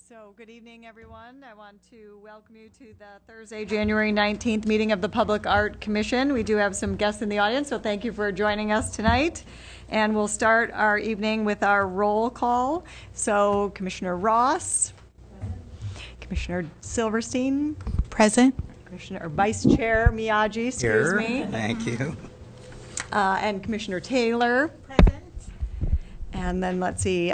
So good evening, everyone. I want to welcome you to the Thursday, January 19th meeting of the Public Art Commission. We do have some guests in the audience, so thank you for joining us tonight. And we'll start our evening with our roll call. So Commissioner Ross. Commissioner Silverstein. Present. Commissioner Vice Chair Miyagi, excuse me. Thank you. And Commissioner Taylor. Present. And then let's see,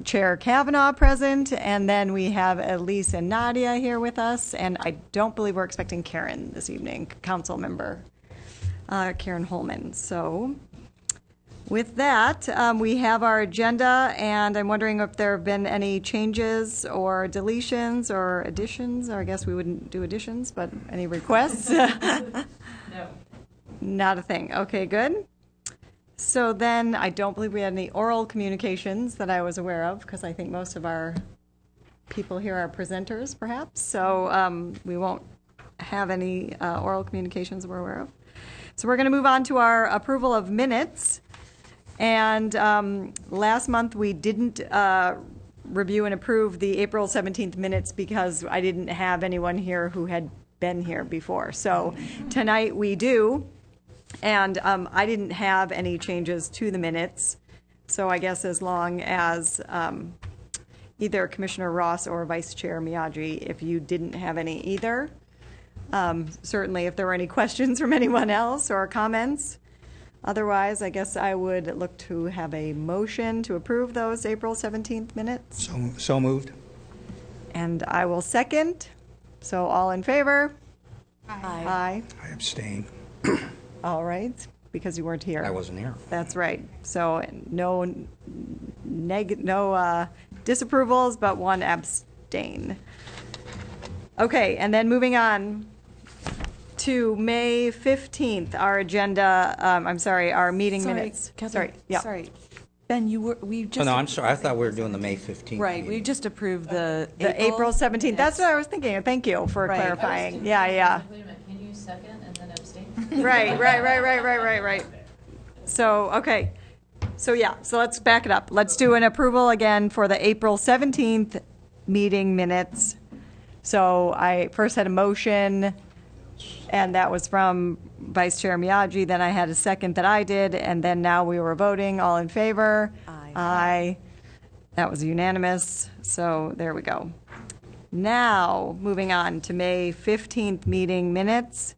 Chair Kavanaugh present, and then we have Elise and Nadia here with us, and I don't believe we're expecting Karen this evening, council member Karen Holman. So with that, we have our agenda, and I'm wondering if there have been any changes or deletions or additions, or I guess we wouldn't do additions, but any requests? No. Not a thing. Okay, good. So then, I don't believe we had any oral communications that I was aware of, because I think most of our people here are presenters, perhaps. So we won't have any oral communications we're aware of. So we're going to move on to our approval of minutes. And last month, we didn't review and approve the April 17th minutes because I didn't have anyone here who had been here before. So tonight we do. And I didn't have any changes to the minutes, so I guess as long as either Commissioner Ross or Vice Chair Miyagi, if you didn't have any either, certainly if there were any questions from anyone else or comments. Otherwise, I guess I would look to have a motion to approve those April 17th minutes. So moved. And I will second. So all in favor? Aye. Aye. I abstain. All right, because you weren't here. I wasn't here. That's right. So no disapprovals, but one abstain. Okay, and then moving on to May 15th, our agenda, our meeting minutes. Catherine, Yeah. Sorry. Ben, we just. Oh, no, I'm sorry. I thought we were doing the May 15th. Right, we meeting. just approved the April 17th. That's what I was thinking. Thank you for Right. clarifying. Yeah. Wait a minute, can you second and then abstain? Right. So, okay. So let's back it up. Let's do an approval again for the April 17th meeting minutes. So I first had a motion, and that was from Vice Chair Miyagi. Then I had a second that I did, and then now we were voting. All in favor? Aye. Aye. That was unanimous. So there we go. Now, moving on to May 15th meeting minutes.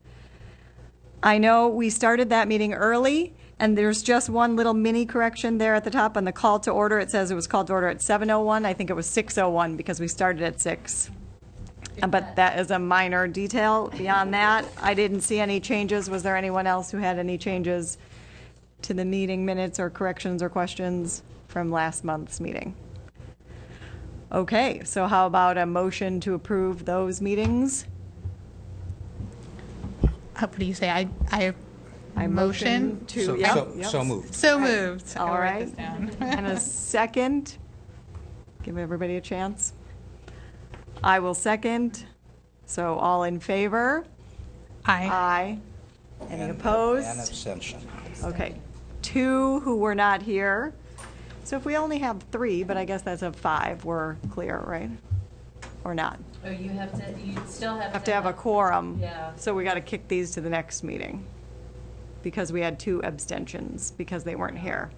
I know we started that meeting early, and there's just one little mini correction there at the top on the call to order. It says it was called to order at 7:01. I think it was 6:01 because we started at 6. But that is a minor detail. Beyond that, I didn't see any changes. Was there anyone else who had any changes to the meeting minutes or corrections or questions from last month's meeting? Okay, so how about a motion to approve those meetings? What do you say? I motion to, So, yeah. so, Yep. so moved. So moved. All I'll write right. this down. And a second. Give everybody a chance. I will second. So all in favor? Aye. Aye. Any And opposed? abstention. Okay. 2 who were not here. So if we only have 3, but I guess that's a 5, we're clear, right? Or not? Oh, you still Have to have a quorum. Yeah. So we got to kick these to the next meeting because we had 2 abstentions because they weren't here.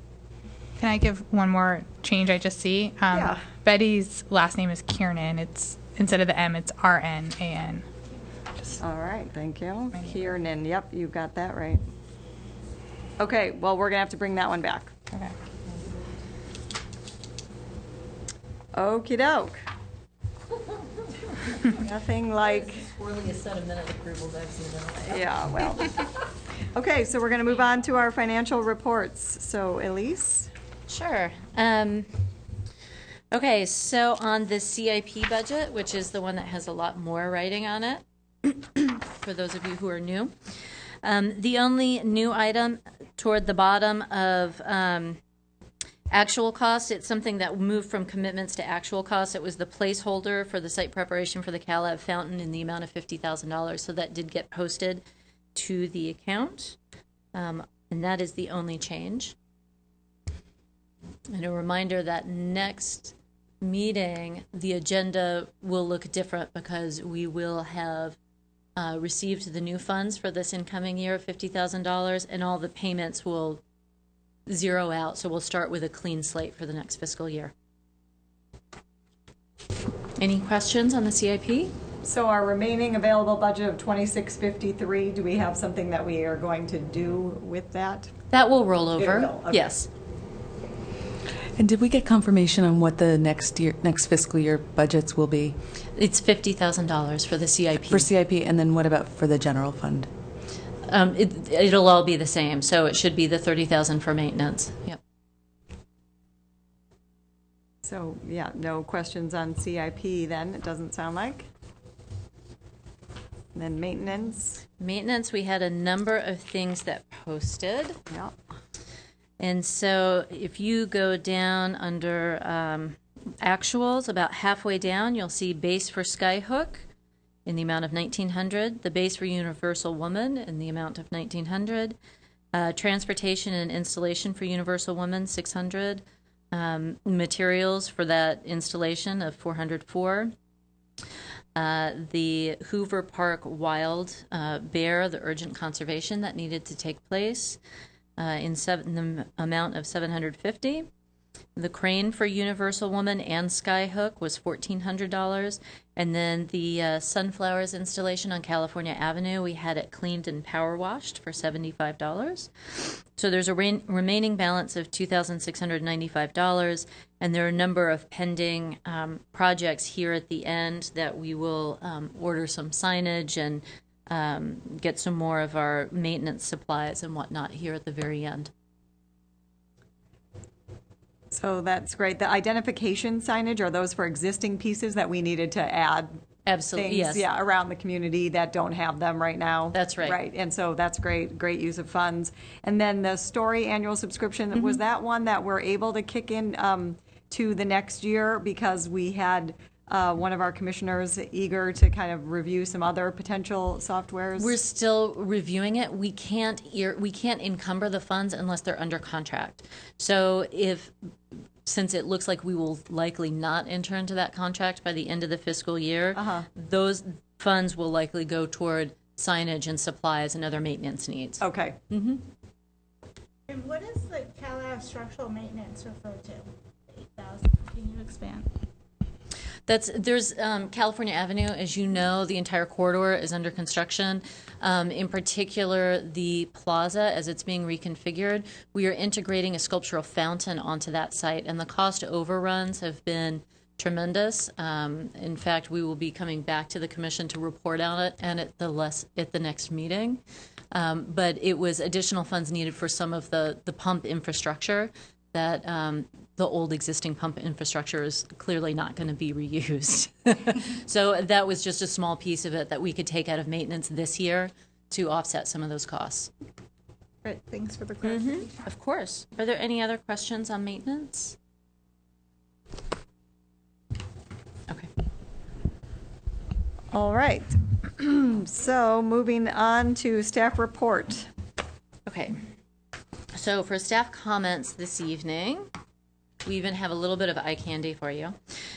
Can I give one more change I just see? Yeah. Betty's last name is Kiernan. It's instead of the M, it's RNAN. All right, thank you. My name. Kiernan, yep, you got that right. Okay, well, we're going to have to bring that one back. Okay. Okey doke. Nothing like, Swirliest set of minute approvals I've seen in a while. yeah, well. Okay, so we're going to move on to our financial reports. So Elise? Sure. Okay, so on the CIP budget, which is the one that has a lot more writing on it, for those of you who are new, the only new item toward the bottom of actual costs, it's something that moved from commitments to actual costs. It was the placeholder for the site preparation for the Calab fountain in the amount of $50,000. So that did get posted to the account, and that is the only change. And a reminder that next meeting, the agenda will look different because we will have received the new funds for this incoming year of $50,000, and all the payments will zero out. So we'll start with a clean slate for the next fiscal year. Any questions on the CIP? So our remaining available budget of 2653, do we have something that we are going to do with that? That will roll over. will, okay. Yes. And did we get confirmation on what the next fiscal year budgets will be? It's $50,000 for the CIP. For CIP, and then what about for the general fund? It'll all be the same, so it should be the $30,000 for maintenance. Yep. So, yeah, no questions on CIP then, it doesn't sound like. And then maintenance. Maintenance, we had a number of things that posted. Yeah. And so if you go down under actuals, about halfway down, you'll see base for Skyhook in the amount of $1,900, the base for Universal Woman in the amount of $1,900, transportation and installation for Universal Woman, $600, materials for that installation of $404. The Hoover Park Wild Bear, the urgent conservation that needed to take place, in the amount of $750. The crane for Universal Woman and Skyhook was $1,400. And then the sunflowers installation on California Avenue, we had it cleaned and power washed for $75. So there's a remaining balance of $2,695. And there are a number of pending projects here at the end that we will order some signage and get some more of our maintenance supplies and whatnot here at the very end. So that's great. The identification signage, are those for existing pieces that we needed to add? Absolutely, Things, yes. yeah, around the community that don't have them right now? That's right. Right, and so that's great use of funds. And then the Story annual subscription, was that one that we're able to kick in to the next year because we had one of our commissioners eager to kind of review some other potential softwares? We're still reviewing it. We can't encumber the funds unless they're under contract. So since it looks like we will likely not enter into that contract by the end of the fiscal year, those funds will likely go toward signage and supplies and other maintenance needs. Okay. And what is the Cal structural maintenance refer to? 8,000. Can you expand? There's California Avenue, as you know, the entire corridor is under construction. In particular, the plaza, as it's being reconfigured, we are integrating a sculptural fountain onto that site, and the cost overruns have been tremendous. In fact, we will be coming back to the commission to report on it and at the next meeting. But it was additional funds needed for some of the pump infrastructure that the old existing pump infrastructure is clearly not going to be reused. So that was just a small piece of it that we could take out of maintenance this year to offset some of those costs. Great, thanks for the clarification. Of course. Are there any other questions on maintenance? Okay. All right. So moving on to staff report. Okay. So for staff comments this evening, we even have a little bit of eye candy for you.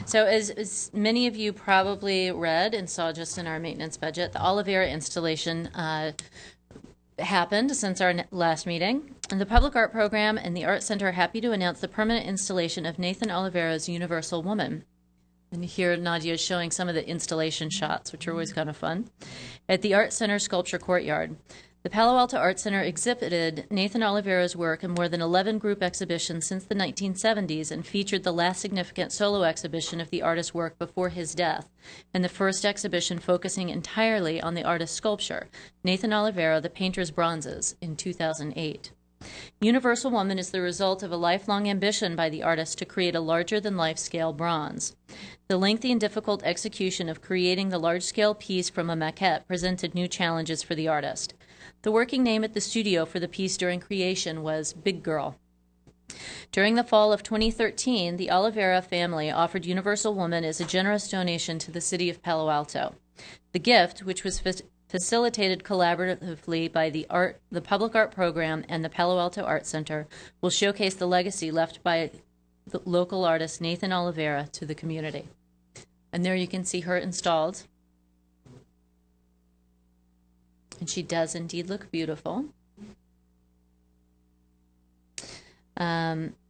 So as many of you probably read and saw just in our maintenance budget, the Oliveira installation happened since our last meeting. And the Public Art Program and the Art Center are happy to announce the permanent installation of Nathan Oliveira's Universal Woman. And here Nadia is showing some of the installation shots, which are always kind of fun, at the Art Center Sculpture Courtyard. The Palo Alto Art Center exhibited Nathan Oliveira's work in more than 11 group exhibitions since the 1970s and featured the last significant solo exhibition of the artist's work before his death, and the first exhibition focusing entirely on the artist's sculpture, Nathan Oliveira, The Painter's Bronzes, in 2008. Universal Woman is the result of a lifelong ambition by the artist to create a larger-than-life scale bronze. The lengthy and difficult execution of creating the large-scale piece from a maquette presented new challenges for the artist. The working name at the studio for the piece during creation was Big Girl. During the fall of 2013, the Oliveira family offered Universal Woman as a generous donation to the city of Palo Alto. The gift, which was facilitated collaboratively by the Public Art Program and the Palo Alto Art Center, will showcase the legacy left by the local artist Nathan Oliveira to the community. And there you can see her installed. And she does indeed look beautiful.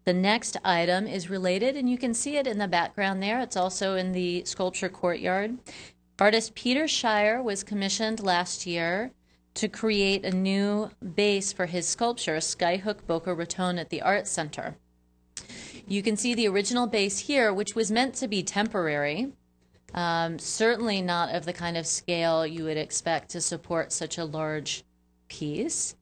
The next item is related, and you can see it in the background there. It's also in the sculpture courtyard. Artist Peter Shire was commissioned last year to create a new base for his sculpture, Skyhook Boca Raton, at the Art Center. You can see the original base here, which was meant to be temporary, certainly not of the kind of scale you would expect to support such a large piece.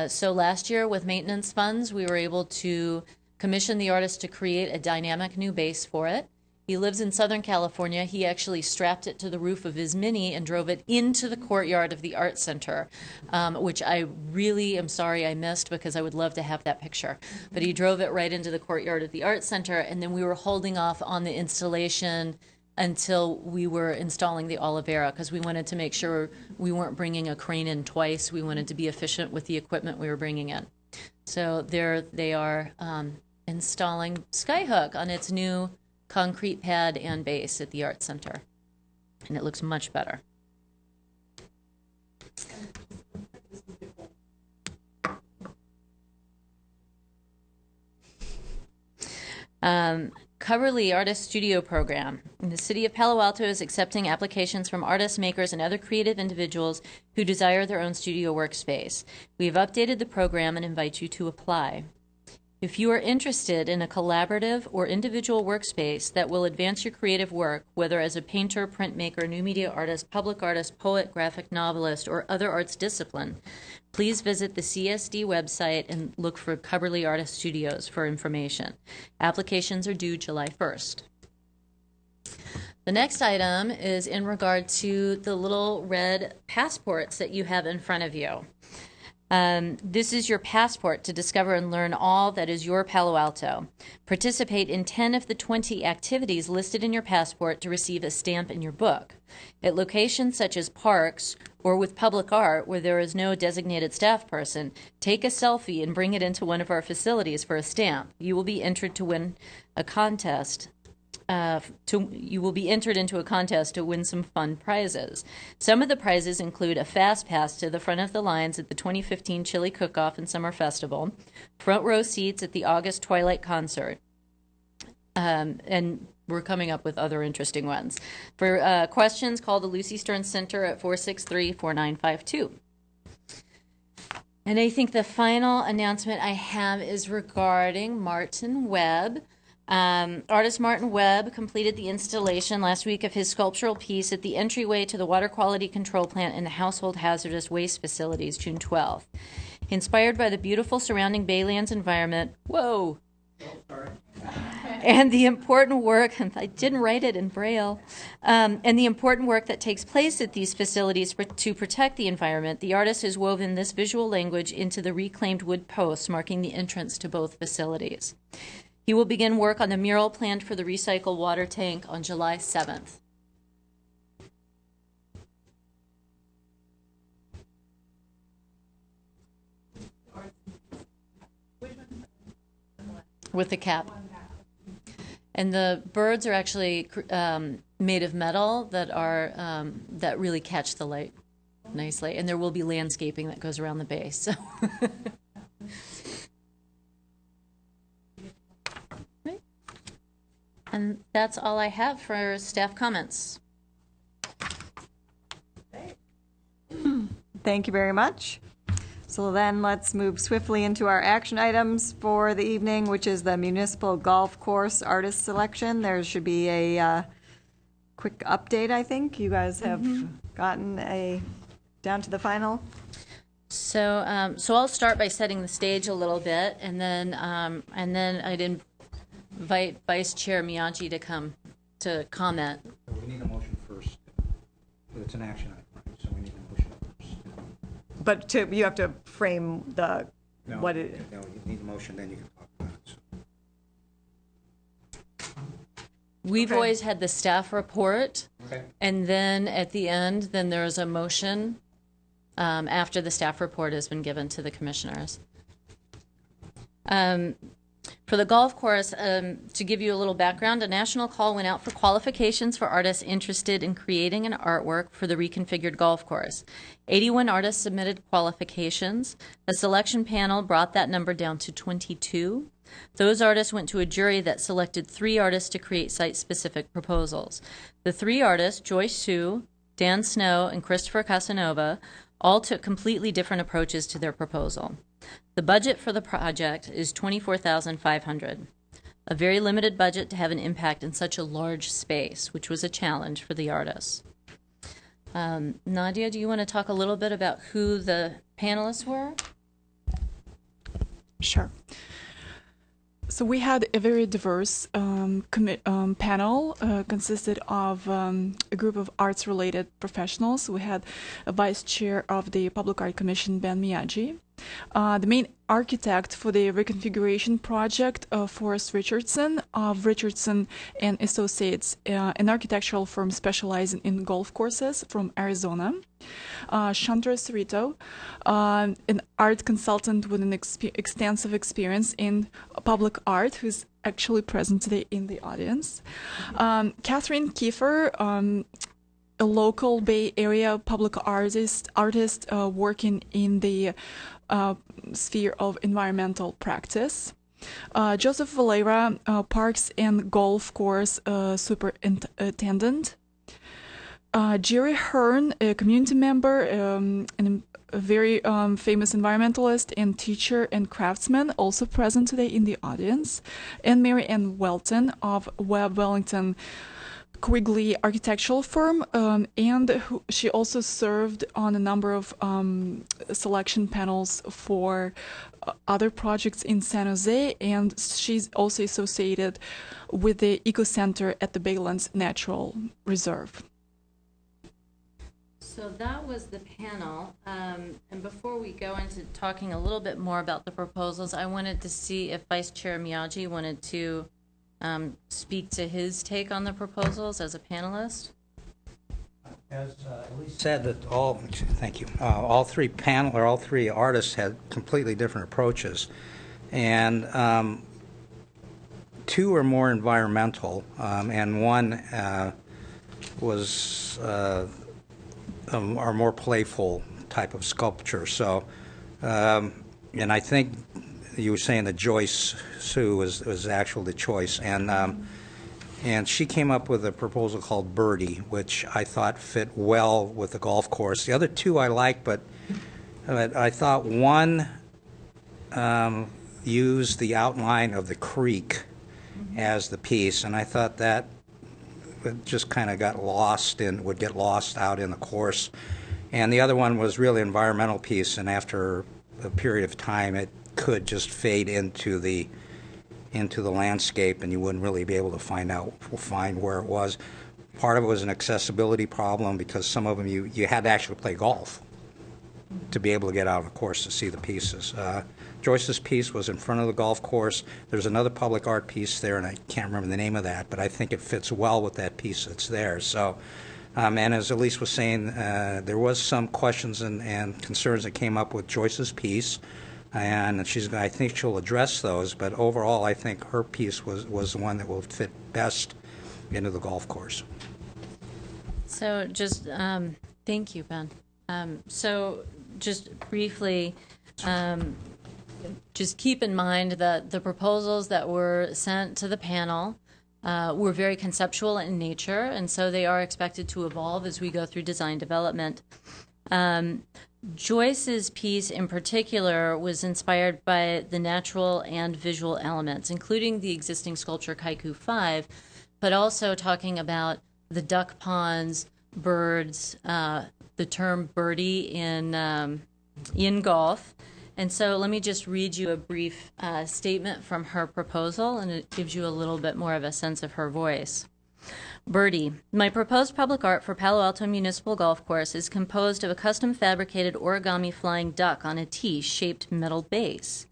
So last year, with maintenance funds, we were able to commission the artist to create a dynamic new base for it. He lives in Southern California. He actually strapped it to the roof of his Mini and drove it into the courtyard of the Art Center, which I really am sorry I missed because I would love to have that picture. But he drove it right into the courtyard of the Art Center, and then we were holding off on the installation until we were installing the Oliveira because we wanted to make sure we weren't bringing a crane in twice. We wanted to be efficient with the equipment we were bringing in. So there they are installing Skyhook on its new concrete pad and base at the Art Center. And it looks much better. Coverly Artist Studio Program. The City of Palo Alto is accepting applications from artists, makers, and other creative individuals who desire their own studio workspace. We have updated the program and invite you to apply. If you are interested in a collaborative or individual workspace that will advance your creative work, whether as a painter, printmaker, new media artist, public artist, poet, graphic novelist, or other arts discipline, please visit the CSD website and look for Coverly Artist Studios for information. Applications are due July 1st. The next item is in regard to the little red passports that you have in front of you. This is your passport to discover and learn all that is your Palo Alto. Participate in 10 of the 20 activities listed in your passport to receive a stamp in your book. At locations such as parks or with public art where there is no designated staff person, take a selfie and bring it into one of our facilities for a stamp. You will be entered to win a contest. You will be entered into a contest to win some fun prizes. Some of the prizes include a fast pass to the front of the lines at the 2015 Chili Cook-Off and Summer Festival, front row seats at the August Twilight Concert, and we're coming up with other interesting ones. For questions, call the Lucy Stern Center at 463-4952. And I think the final announcement I have is regarding Martin Webb. Artist Martin Webb completed the installation last week of his sculptural piece at the entryway to the water quality control plant in the household hazardous waste facilities, June 12th. Inspired by the beautiful surrounding Baylands environment, and the important work, I didn't write it in Braille, and the important work that takes place at these facilities to protect the environment, the artist has woven this visual language into the reclaimed wood posts marking the entrance to both facilities. He will begin work on the mural planned for the recycled water tank on July 7th. With the cap. And the birds are actually made of metal that are that really catch the light nicely. And there will be landscaping that goes around the base. So. And that's all I have for staff comments. Thank you very much. So then let's move swiftly into our action items for the evening, which is the municipal golf course artist selection. There should be a quick update, I think. You guys have gotten down to the final. So, so I'll start by setting the stage a little bit, and then I'd invite Vice Chair Miyagi to come to comment. We need a motion first. It's an action item, right? So we need a motion first. But you have to frame the No, what it. no, you need a motion, then you can talk about it. So. We've Okay. always had the staff report, Okay. and then at the end, then there's a motion after the staff report has been given to the commissioners. For the golf course, to give you a little background, a national call went out for qualifications for artists interested in creating an artwork for the reconfigured golf course. 81 artists submitted qualifications. A selection panel brought that number down to 22. Those artists went to a jury that selected 3 artists to create site-specific proposals. The 3 artists, Joyce Sue, Dan Snow, and Christopher Casanova, all took completely different approaches to their proposal. The budget for the project is $24,500, a very limited budget to have an impact in such a large space, which was a challenge for the artists. Nadia, do you want to talk a little bit about who the panelists were? Sure. So we had a very diverse panel, consisted of a group of arts-related professionals. We had a vice chair of the Public Art Commission, Ben Miyagi. The main architect for the reconfiguration project, Forrest Richardson of Richardson and Associates, an architectural firm specializing in golf courses from Arizona. Chandra Cerrito, an art consultant with an extensive experience in public art, who's actually present today in the audience. Catherine Kiefer, a local Bay Area public artist working in the sphere of environmental practice. Joseph Valera, Parks and Golf Course Superintendent. Jerry Hearn, a community member, and a very famous environmentalist and teacher and craftsman, also present today in the audience. And Mary Ann Welton of Webb Wellington Quigley architectural firm, and she also served on a number of selection panels for other projects in San Jose, and she's also associated with the Eco Center at the Baylands Natural Reserve. So that was the panel, and before we go into talking a little bit more about the proposals, I wanted to see if Vice Chair Miyagi wanted to speak to his take on the proposals as a panelist. As Elise said, that all three artists had completely different approaches, and 2 are more environmental, and one was are more playful type of sculpture. So, and I think you were saying that Joyce Sue was actually the choice, and she came up with a proposal called Birdie, which I thought fit well with the golf course. The other 2 I liked, but I thought one used the outline of the creek as the piece, and I thought that it just kind of got lost and would get lost out in the course. And the other one was really an environmental piece, and after a period of time it could just fade into the landscape, and you wouldn't really be able to find where it was. Part of it was an accessibility problem, because some of them you had to actually play golf to be able to get out of the course to see the pieces. Joyce's piece was in front of the golf course. There's another public art piece there, and I can't remember the name of that, but I think it fits well with that piece that's there. So, and as Elise was saying, there was some questions and concerns that came up with Joyce's piece, and I think she'll address those, but overall I think her piece was the one that will fit best into the golf course. So just, thank you, Ben. So just briefly, just keep in mind that the proposals that were sent to the panel were very conceptual in nature, and so they are expected to evolve as we go through design development. Joyce's piece in particular was inspired by the natural and visual elements, including the existing sculpture Kaiku 5, but also talking about the duck ponds, birds, the term birdie in golf. And so let me just read you a brief statement from her proposal, and it gives you a little bit more of a sense of her voice. Birdie. My proposed public art for Palo Alto Municipal Golf Course is composed of a custom fabricated origami flying duck on a T-shaped metal base.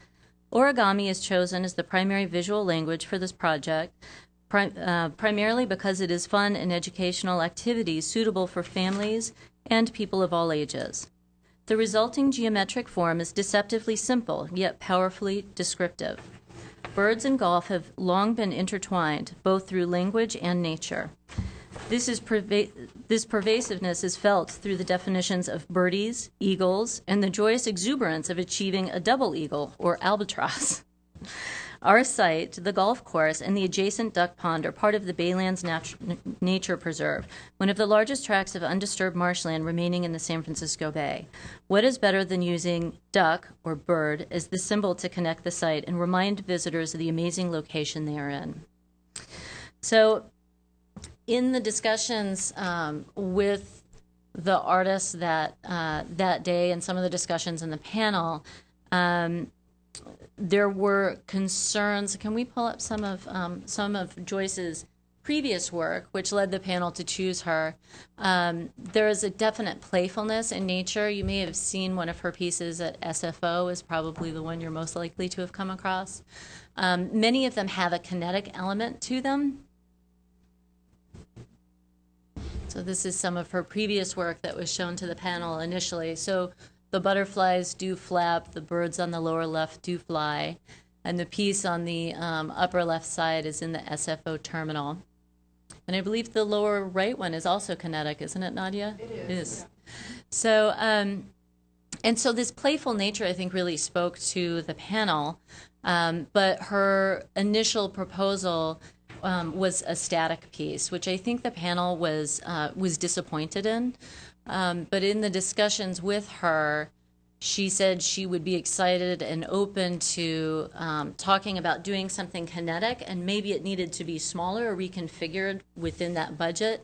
Origami is chosen as the primary visual language for this project, primarily because it is fun and educational activities suitable for families and people of all ages. The resulting geometric form is deceptively simple, yet powerfully descriptive. Birds and golf have long been intertwined, both through language and nature. This pervasiveness is felt through the definitions of birdies, eagles, and the joyous exuberance of achieving a double eagle or albatross. Our site, the golf course, and the adjacent duck pond are part of the Baylands Nature Preserve, one of the largest tracts of undisturbed marshland remaining in the San Francisco Bay. What is better than using duck, or bird, as the symbol to connect the site and remind visitors of the amazing location they are in? So, in the discussions with the artists that day and some of the discussions in the panel, there were concerns. Can we pull up some of Joyce's previous work, which led the panel to choose her? There is a definite playfulness in nature. You may have seen one of her pieces at SFO, is probably the one you're most likely to have come across. Many of them have a kinetic element to them. So this is some of her previous work that was shown to the panel initially. So the butterflies do flap, the birds on the lower left do fly, and the piece on the upper left side is in the SFO terminal. And I believe the lower right one is also kinetic, isn't it, Nadia? It is. So, and so this playful nature, I think, really spoke to the panel, but her initial proposal was a static piece, which I think the panel was disappointed in. But in the discussions with her, she said she would be excited and open to talking about doing something kinetic, and maybe it needed to be smaller or reconfigured within that budget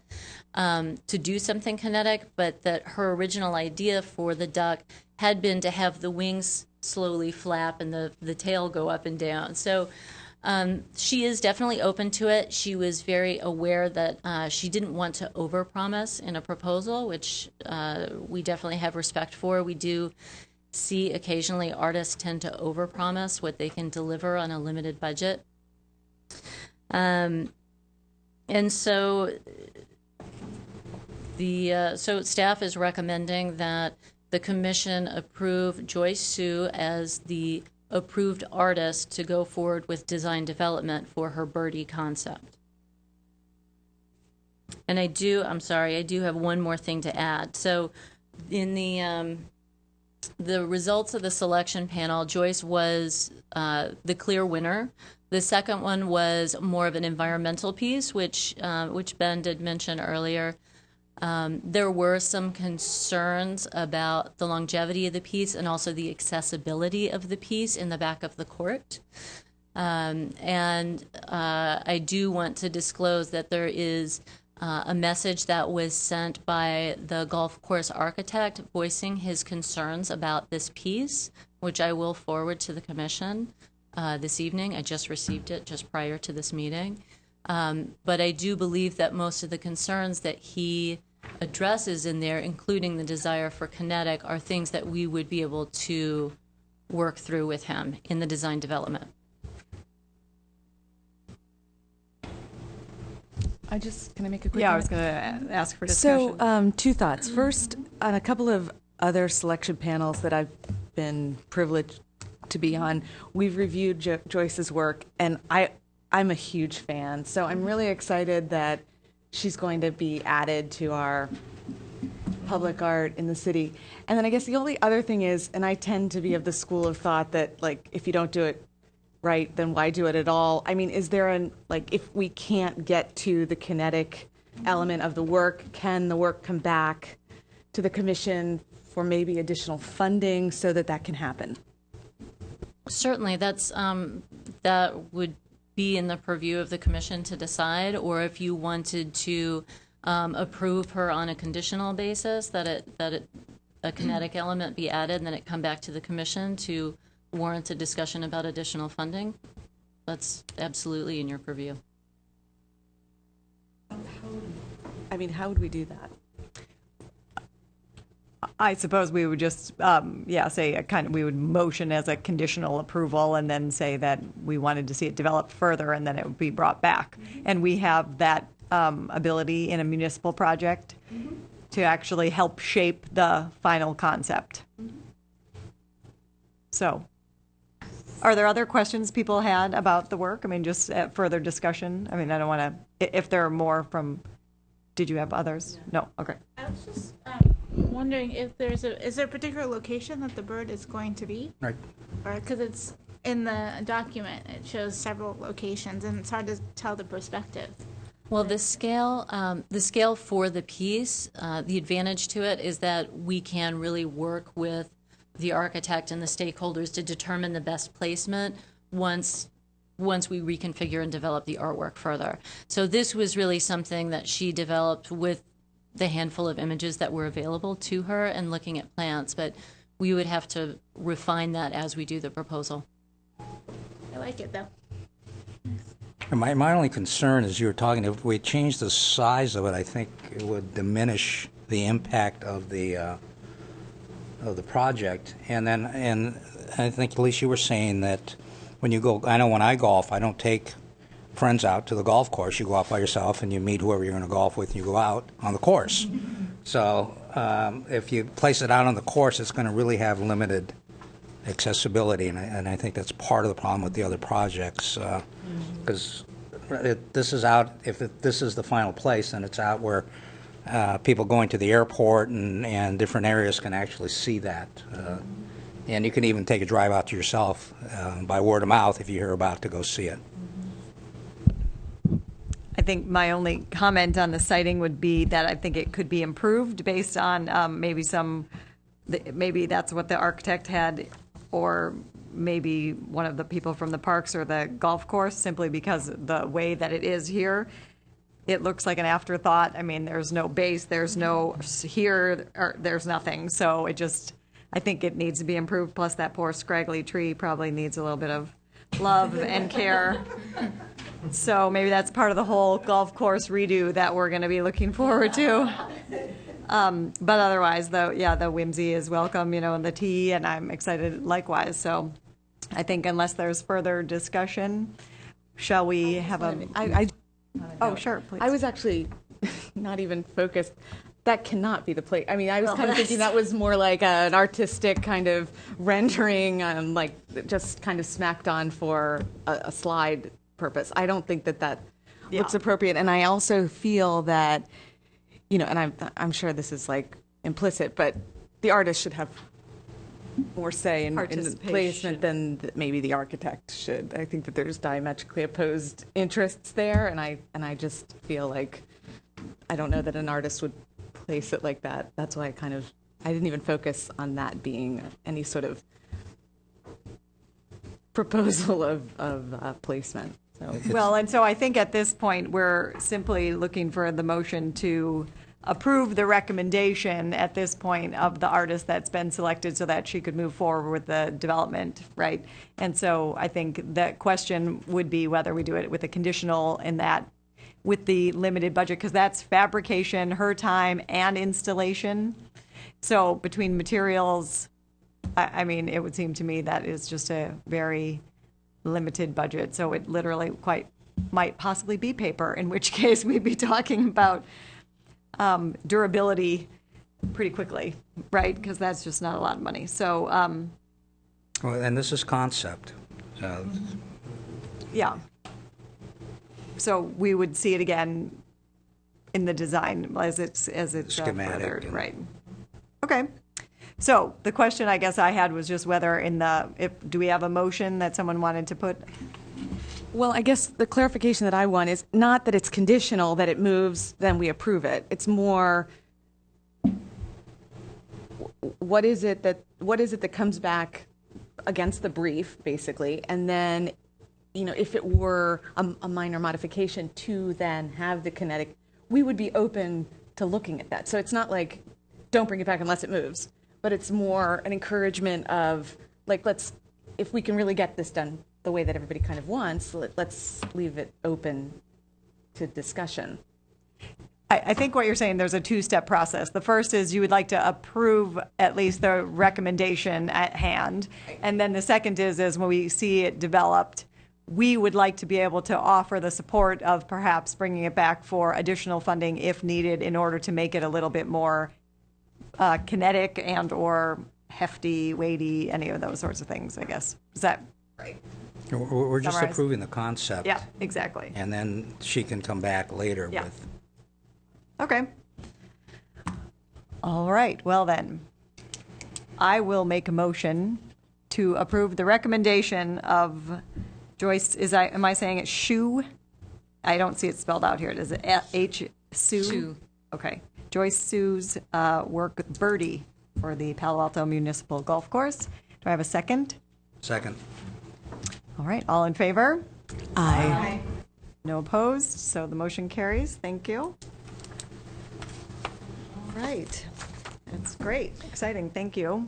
to do something kinetic, but that her original idea for the duck had been to have the wings slowly flap and the tail go up and down. So she is definitely open to it. She was very aware that she didn't want to overpromise in a proposal, which we definitely have respect for. We do see occasionally artists tend to overpromise what they can deliver on a limited budget. And so so staff is recommending that the commission approve Joyce Sue as the approved artist to go forward with design development for her birdie concept. And I do have one more thing to add. So in the results of the selection panel, Joyce was the clear winner. The second one was more of an environmental piece, which Ben did mention earlier. There were some concerns about the longevity of the piece and also the accessibility of the piece in the back of the court. And I do want to disclose that there is a message that was sent by the golf course architect voicing his concerns about this piece, which I will forward to the commission this evening. I just received it just prior to this meeting. But I do believe that most of the concerns that he addresses in there, including the desire for kinetic, are things that we would be able to work through with him in the design development. Can I make a quick Yeah, I comment? was going to ask for discussion. So, two thoughts. First, on a couple of other selection panels that I've been privileged to be on, we've reviewed Joyce's work, and I'm a huge fan. So I'm really excited that she's going to be added to our public art in the city. And then I guess the only other thing is, and I tend to be of the school of thought that, like, if you don't do it right, then why do it at all? I mean, is there if we can't get to the kinetic element of the work, can the work come back to the commission for maybe additional funding so that can happen? Certainly, that would be in the purview of the commission to decide, or if you wanted to approve her on a conditional basis, that a kinetic element be added, and then it come back to the commission to warrant a discussion about additional funding. That's absolutely in your purview. How would we do that? I suppose we would just, say we would motion as a conditional approval and then say that we wanted to see it develop further and then it would be brought back. And we have that ability in a municipal project to actually help shape the final concept. So Are there other questions people had about the work? I mean, just further discussion? I mean, I don't want to, if there are more from, did you have others? No, okay. I was just wondering if is there a particular location that the bird is going to be? Right. Or because it's in the document, it shows several locations, and it's hard to tell the perspective. Well, the scale for the piece, the advantage to it is that we can really work with the architect and the stakeholders to determine the best placement once we reconfigure and develop the artwork further. So this was really something that she developed with the handful of images that were available to her and looking at plants, but we would have to refine that as we do the proposal. I like it though. And my only concern is you were talking, if we change the size of it, I think it would diminish the impact of the project. And I think, Elise, you were saying that when you go, I know when I golf, I don't take friends out to the golf course. You go out by yourself and you meet whoever you're going to golf with and you go out on the course. So if you place it out on the course, it's going to really have limited accessibility, and I think that's part of the problem with the other projects, because this is out, if this is the final place, then it's out where people going to the airport and different areas can actually see that. And you can even take a drive out to yourself by word of mouth if you hear about it to go see it. I think my only comment on the sighting would be that I think it could be improved based on maybe that's what the architect had, or maybe one of the people from the parks or the golf course, simply because the way that it is here, it looks like an afterthought. I mean, there's no base, there's no here, or there's nothing. So I think it needs to be improved. Plus that poor scraggly tree probably needs a little bit of love and care. So maybe that's part of the whole golf course redo that we're going to be looking forward to. But otherwise, though, yeah, the whimsy is welcome, and the tea, and I'm excited likewise. So I think unless there's further discussion, shall we have Oh, sure, please. I was actually not even focused. That cannot be the place. I mean, I was kind of thinking that was more like an artistic kind of rendering, like just kind of smacked on for a slide purpose. I don't think that looks appropriate. And I also feel that, and I'm sure this is like implicit, but the artist should have more say in the placement than maybe the architect should. I think that there's diametrically opposed interests there, and I just feel like I don't know that an artist would place it like that. That's why I didn't even focus on that being any sort of proposal of placement. So. Well, and so I think at this point, we're simply looking for the motion to approve the recommendation at this point of the artist that's been selected so that she could move forward with the development, right? And so I think that question would be whether we do it with a conditional in that with the limited budget, because that's fabrication, her time, and installation. So between materials, I mean, it would seem to me that is just a very limited budget. So it literally might possibly be paper, in which case we'd be talking about durability pretty quickly, right? Because that's just not a lot of money. So, well, and this is concept. Yeah. So we would see it again in the design as it's schematic, furthered, right? Okay. So the question I guess I had was just whether do we have a motion that someone wanted to put? Well, I guess the clarification that I want is not that it's conditional that it moves, then we approve it. It's more, what is it that comes back against the brief, basically, and then, if it were a minor modification to then have the kinetic, we would be open to looking at that. So it's not like, don't bring it back unless it moves, but it's more an encouragement of, like, if we can really get this done the way that everybody kind of wants, let's leave it open to discussion. I think what you're saying, there's a two-step process. The first is you would like to approve at least the recommendation at hand. And then the second is when we see it developed, we would like to be able to offer the support of perhaps bringing it back for additional funding if needed in order to make it a little bit more kinetic and or hefty, weighty, any of those sorts of things, I guess. Is that Right. We're just Summarize. approving the concept. Yeah, exactly. And then she can come back later Yeah. with, Okay. All right, well then, I will make a motion to approve the recommendation of Joyce, am I saying it Shu? I don't see it spelled out here. Is it H Sue? Sue. Okay. Joyce Sue's work with Birdie for the Palo Alto Municipal Golf Course. Do I have a second? second. All right, all in favor? Aye. No opposed, so the motion carries. Thank you. All right, that's great, exciting, thank you.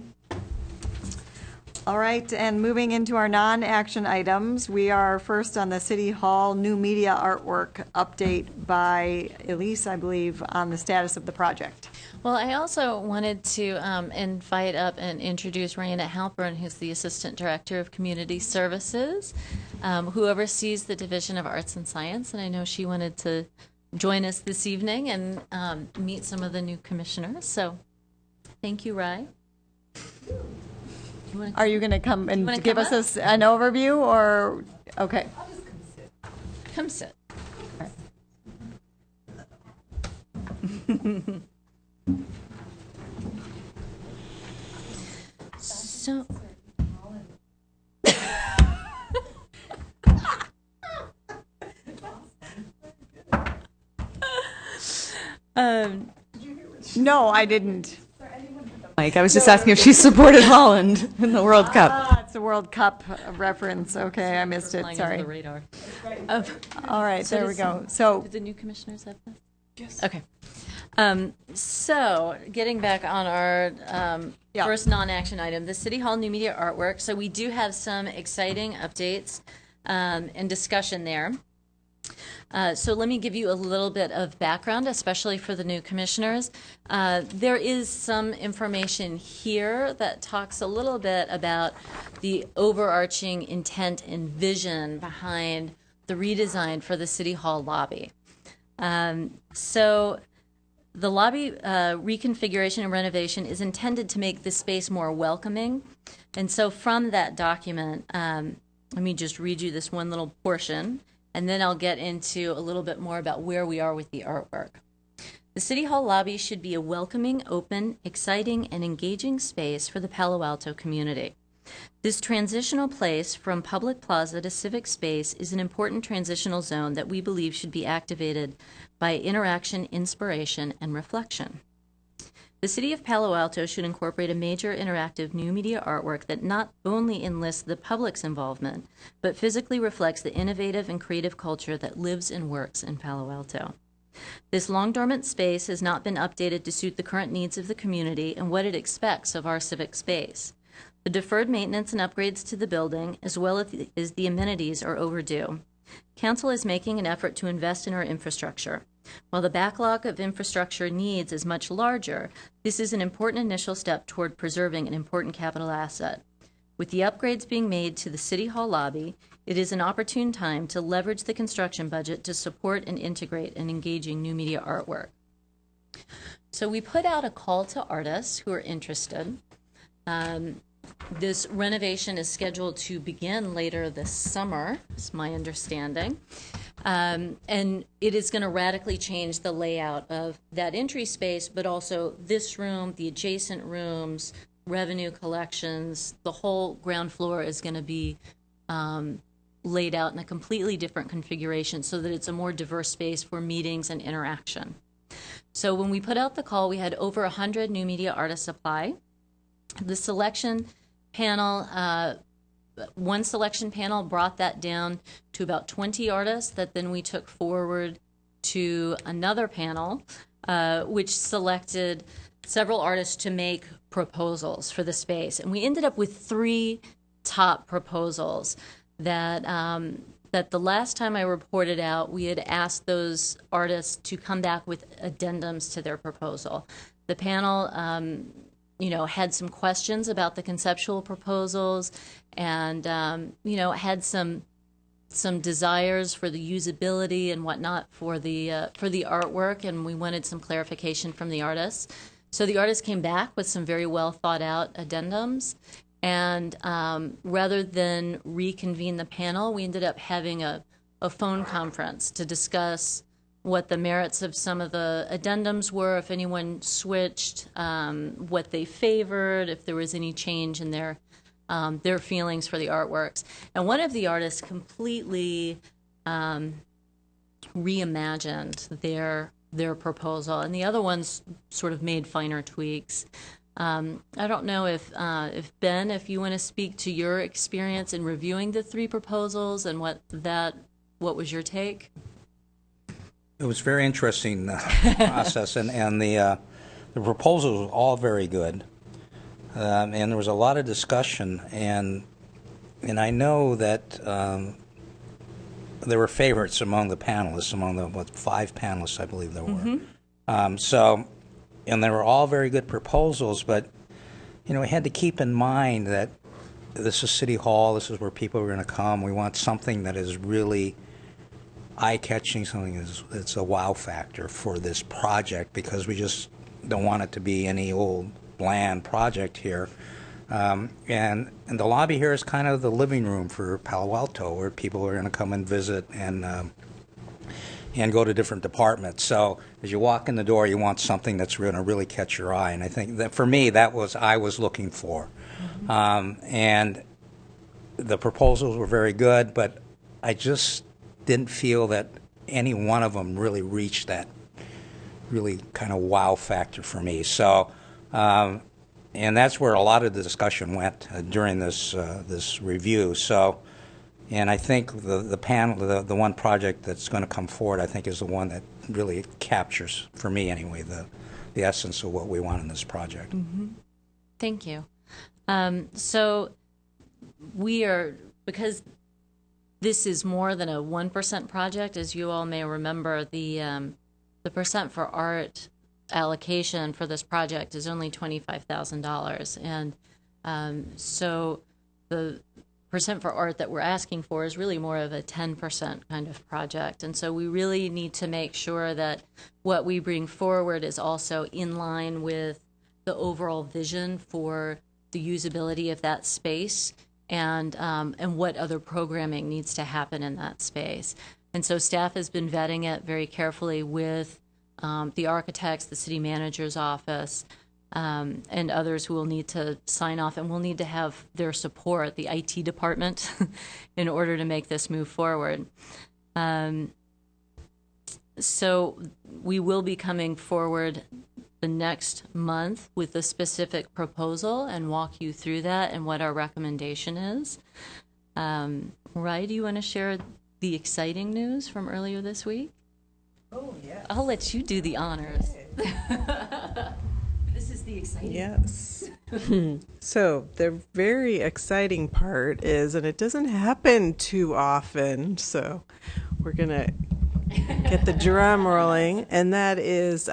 All right, and moving into our non-action items, we are first on the City Hall new media artwork update by Elise, I believe, on the status of the project. Well, I also wanted to invite up and introduce Raina Halpern, who's the Assistant Director of Community Services, who oversees the Division of Arts and Science, and I know she wanted to join us this evening and meet some of the new commissioners. So, thank you, Rai. Are you going to come wanna and give come us an overview, or, okay. Come sit. So, No, I didn't. Mike, I was just asking if she supported Holland in the World Cup. Ah, it's a World Cup reference, okay, I missed it, flying under sorry. the radar. All right, So there we does- go. So, Did the new commissioners have this? Yes. Okay. So, getting back on our Yeah. first non-action item, the City Hall new media artwork. So we do have some exciting updates and discussion there. So let me give you a little bit of background, especially for the new commissioners. There is some information here that talks a little bit about the overarching intent and vision behind the redesign for the City Hall lobby. So the lobby reconfiguration and renovation is intended to make the space more welcoming. And so from that document, let me just read you this one little portion, and then I'll get into a little bit more about where we are with the artwork. The City Hall lobby should be a welcoming, open, exciting, and engaging space for the Palo Alto community. This transitional place from public plaza to civic space is an important transitional zone that we believe should be activated by interaction, inspiration, and reflection. The City of Palo Alto should incorporate a major interactive new media artwork that not only enlists the public's involvement, but physically reflects the innovative and creative culture that lives and works in Palo Alto. This long-dormant space has not been updated to suit the current needs of the community and what it expects of our civic space. The deferred maintenance and upgrades to the building, as well as the amenities, are overdue. Council is making an effort to invest in our infrastructure. While the backlog of infrastructure needs is much larger, this is an important initial step toward preserving an important capital asset. With the upgrades being made to the City Hall lobby, it is an opportune time to leverage the construction budget to support and integrate an engaging new media artwork. So we put out a call to artists who are interested. This renovation is scheduled to begin later this summer, is my understanding. And it is going to radically change the layout of that entry space, but also this room, the adjacent rooms, revenue collections. The whole ground floor is going to be laid out in a completely different configuration so that it's a more diverse space for meetings and interaction. So when we put out the call, we had over 100 new media artists apply. The selection panel, one selection panel brought that down to about 20 artists that then we took forward to another panel, which selected several artists to make proposals for the space. And we ended up with 3 top proposals that that the last time I reported out, we had asked those artists to come back with addendums to their proposal. The panel had some questions about the conceptual proposals and, had some desires for the usability and whatnot for the artwork, and we wanted some clarification from the artists. So the artists came back with some very well thought out addendums, And rather than reconvene the panel, we ended up having a phone conference to discuss what the merits of some of the addendums were, if anyone switched, what they favored, if there was any change in their feelings for the artworks. And one of the artists completely reimagined their proposal, and the other ones sort of made finer tweaks. I don't know if Ben, if you want to speak to your experience in reviewing the three proposals and what was your take? It was a very interesting process, and the proposals were all very good, and there was a lot of discussion, and I know that there were favorites among the panelists, among the 5 panelists I believe there were. And they were all very good proposals, but we had to keep in mind that this is City Hall, this is where people are going to come. We want something that is really eye-catching, something that's a wow factor for this project, because we just don't want it to be any old bland project here. And the lobby here is kind of the living room for Palo Alto, where people are going to come and visit and go to different departments. So as you walk in the door, you want something that's going to really catch your eye. And I think that for me, that was I was looking for. And the proposals were very good, but I just didn't feel that any one of them really reached that really kind of wow factor for me. So, and that's where a lot of the discussion went during this review. So, and I think the panel, the one project that's going to come forward, I think is the one that really captures, for me anyway, the essence of what we want in this project. Thank you. So we are, because this is more than a 1% project, as you all may remember, the percent for art allocation for this project is only $25,000, and so the percent for art that we're asking for is really more of a 10% kind of project. And so we really need to make sure that what we bring forward is also in line with the overall vision for the usability of that space, and what other programming needs to happen in that space. And so staff has been vetting it very carefully with the architects, the city manager's office, and others who will need to sign off, and we'll need to have their support, the IT department, in order to make this move forward. So we will be coming forward the next month with a specific proposal and walk you through that and what our recommendation is. Rai, do you want to share the exciting news from earlier this week? Oh, yes. I'll let you do the honors. This is the exciting. Yes. So the very exciting part is, and it doesn't happen too often, so we're going to get the drum rolling, and that is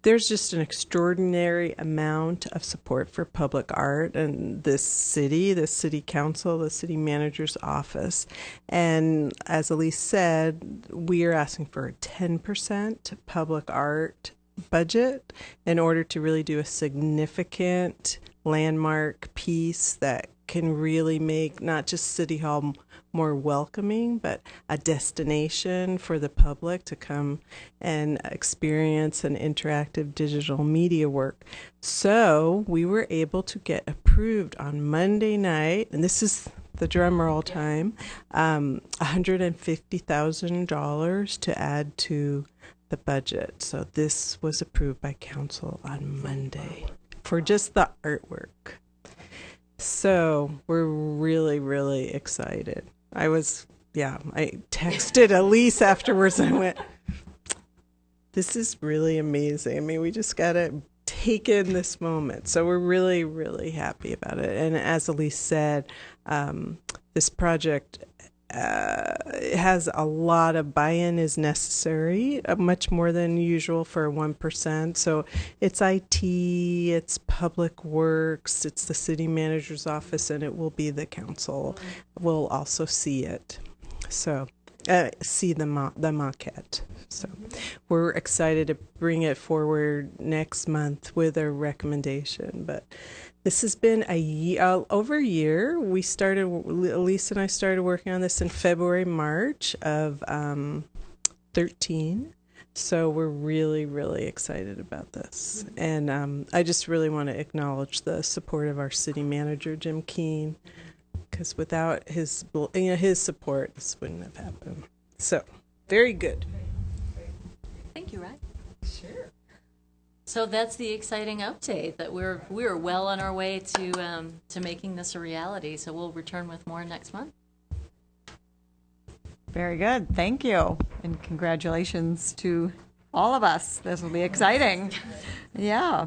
there's just an extraordinary amount of support for public art in this city, the city council, the city manager's office. And as Elise said, we are asking for a 10% public art budget in order to really do a significant landmark piece that can really make not just City Hall more welcoming, but a destination for the public to come and experience an interactive digital media work. So we were able to get approved on Monday night, and this is the drum roll time, $150,000 to add to the budget. So this was approved by council on Monday for just the artwork. So we're really, really excited. I texted Elise afterwards and I went, this is really amazing. I mean, we just got to take in this moment. So we're really, really happy about it. And as Elise said, this project has a lot of buy-in is necessary, much more than usual for 1%. So it's IT, it's public works, it's the city manager's office, and it will be the council will also see it. So see the maquette. So we're excited to bring it forward next month with a recommendation. But this has been over a year. We started, Lisa and I started working on this in February, March of 13. So we're really, really excited about this. And I just really want to acknowledge the support of our city manager, Jim Keene, because without his support, this wouldn't have happened. So, very good. Thank you, Ryan. Sure. So that's the exciting update that we're well on our way to making this a reality. So we'll return with more next month. Very good. Thank you. And congratulations to all of us. This will be exciting. Yeah.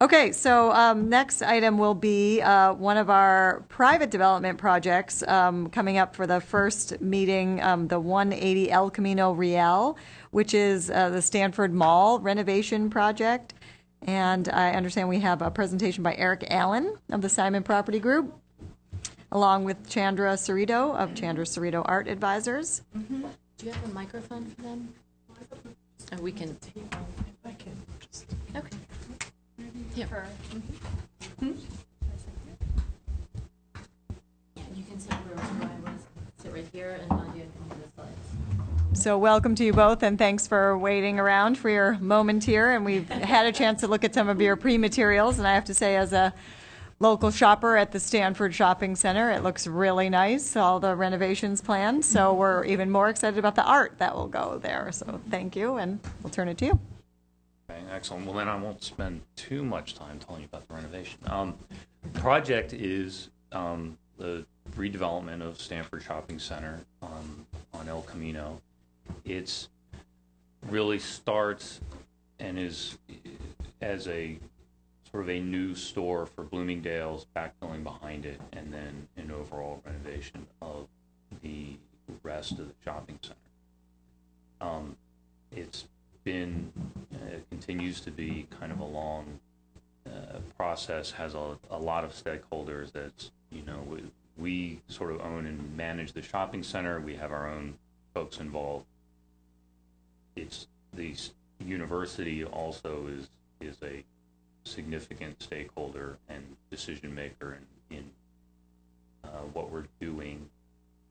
Okay, so next item will be one of our private development projects coming up for the first meeting, the 180 El Camino Real, which is the Stanford Mall renovation project. And I understand we have a presentation by Eric Allen of the Simon Property Group, along with Chandra Cerrito of Chandra Cerrito Art Advisors. Mm-hmm. Do you have a microphone for them? Oh, we can. I can just. Okay. Yeah. Mm-hmm. Yeah, you can sit where I was. Sit right here, and Nadia can do the slides. So welcome to you both, and thanks for waiting around for your moment here. And we've had a chance to look at some of your pre-materials, and I have to say, as a local shopper at the Stanford Shopping Center, it looks really nice, all the renovations planned. So we're even more excited about the art that will go there. So thank you, and we'll turn it to you. Okay, excellent. Well, then I won't spend too much time telling you about the renovation. The project is the redevelopment of Stanford Shopping Center on El Camino. It's really starts and is as a sort of a new store for Bloomingdale's, backfilling behind it, and then an overall renovation of the rest of the shopping center. It's been, it continues to be kind of a long process, has a lot of stakeholders. That's, you know, we sort of own and manage the shopping center. We have our own folks involved. It's the university also is a significant stakeholder and decision maker in what we're doing.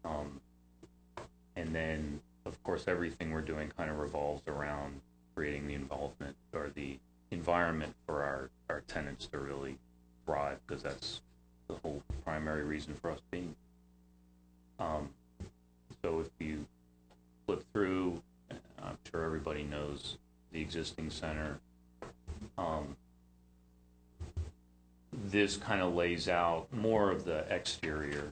And then, of course, everything we're doing kind of revolves around creating the involvement or the environment for our tenants to really thrive, because that's the whole primary reason for us being. So if you flip through, I'm sure everybody knows the existing center. This kind of lays out more of the exterior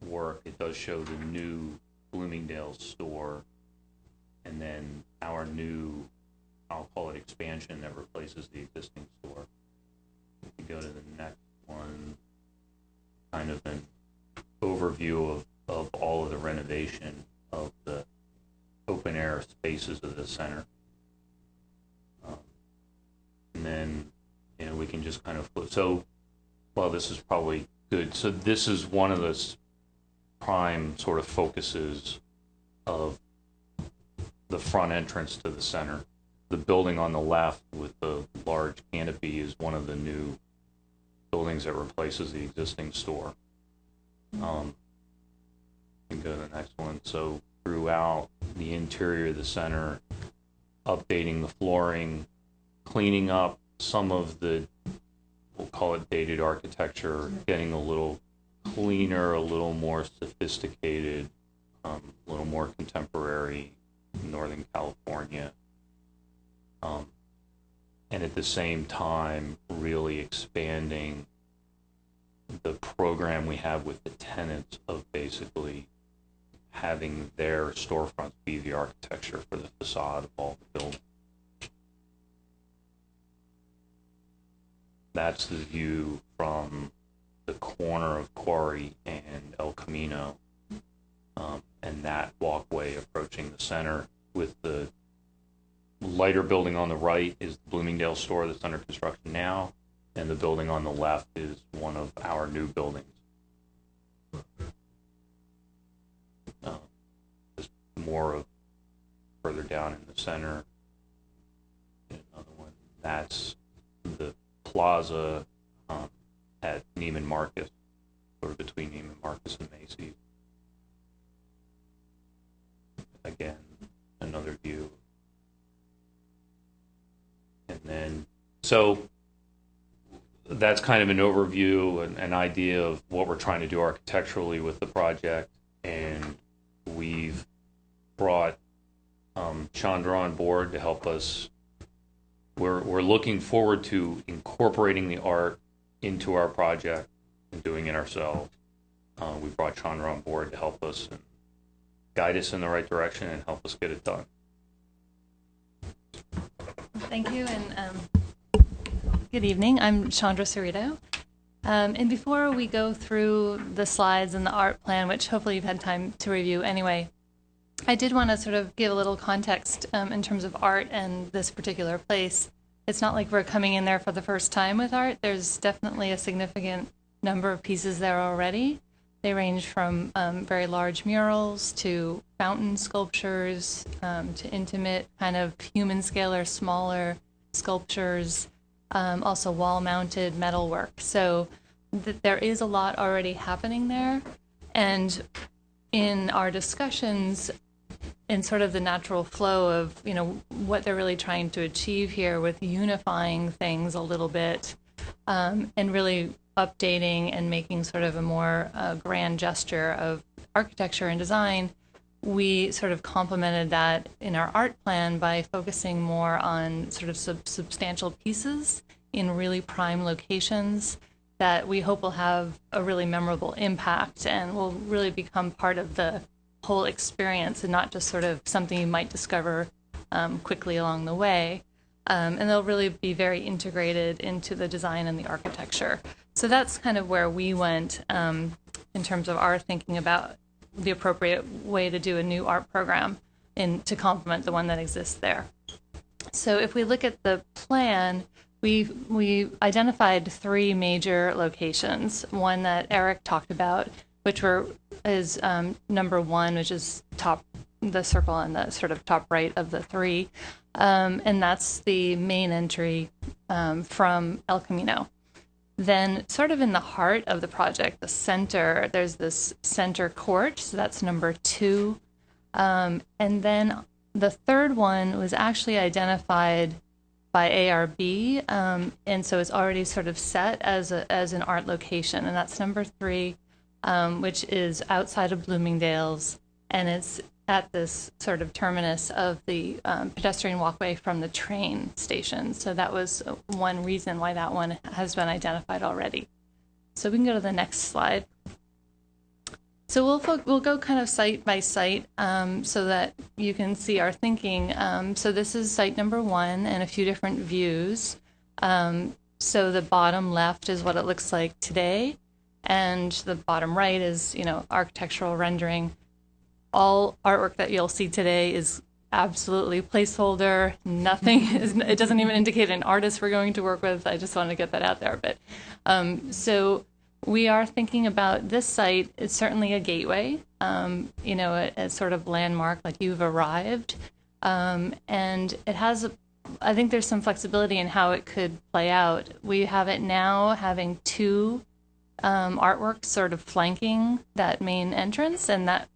work. It does show the new Bloomingdale's store, and then our new, I'll call it expansion, that replaces the existing store. If you go to the next one, kind of an overview of all of the renovation of the open air spaces of the center. And then, you know, we can just kind of flip. So, well, this is probably good. So this is one of the prime sort of focuses of the front entrance to the center. The building on the left with the large canopy is one of the new buildings that replaces the existing store. You can go to the next one. So throughout the interior of the center, updating the flooring, cleaning up some of the, we'll call it dated architecture, getting a little cleaner, a little more sophisticated, a little more contemporary, Northern California. And at the same time, really expanding the program we have with the tenants of basically having their storefronts be the architecture for the facade of all the buildings. That's the view from the corner of Quarry and El Camino, and that walkway approaching the center. With the lighter building on the right is the Bloomingdale store that's under construction now, and the building on the left is one of our new buildings. more of further down in the center. Another one, that's the plaza at Neiman Marcus, sort of between Neiman Marcus and Macy's. Again, another view. And then, so that's kind of an overview, an idea of what we're trying to do architecturally with the project. And we've brought Chandra on board to help us. We're looking forward to incorporating the art into our project and doing it ourselves. We brought Chandra on board to help us and guide us in the right direction and help us get it done. Thank you, and good evening. I'm Chandra Cerrito. And before we go through the slides and the art plan, which hopefully you've had time to review anyway, I did want to sort of give a little context in terms of art and this particular place. It's not like we're coming in there for the first time with art. There's definitely a significant number of pieces there already. They range from very large murals to fountain sculptures to intimate kind of human scale or smaller sculptures, also wall-mounted metalwork. So there is a lot already happening there. And in our discussions, in sort of the natural flow of, you know, what they're really trying to achieve here with unifying things a little bit and really updating and making sort of a more grand gesture of architecture and design, we sort of complemented that in our art plan by focusing more on sort of substantial pieces in really prime locations that we hope will have a really memorable impact and will really become part of the whole experience and not just sort of something you might discover quickly along the way. And they'll really be very integrated into the design and the architecture. So that's kind of where we went in terms of our thinking about the appropriate way to do a new art program to complement the one that exists there. So if we look at the plan, we identified 3 major locations. One that Eric talked about, which is number 1, which is the circle on the sort of top right of the 3, and that's the main entry from El Camino. Then sort of in the heart of the project, the center, there's this center court, so that's number 2. And then the third one was actually identified by ARB, and so it's already sort of set as an art location, and that's number 3, which is outside of Bloomingdale's, and it's at this sort of terminus of the pedestrian walkway from the train station. So that was one reason why that one has been identified already. So we can go to the next slide. So we'll go kind of site by site so that you can see our thinking. So this is site number 1 and a few different views. So the bottom left is what it looks like today, and the bottom right is, you know, architectural rendering. All artwork that you'll see today is absolutely placeholder. Nothing it doesn't even indicate an artist we're going to work with. I just wanted to get that out there. But so we are thinking about this site. It's certainly a gateway, you know, a sort of landmark, like you've arrived. And it has, I think there's some flexibility in how it could play out. We have it now having 2 artworks sort of flanking that main entrance, and that,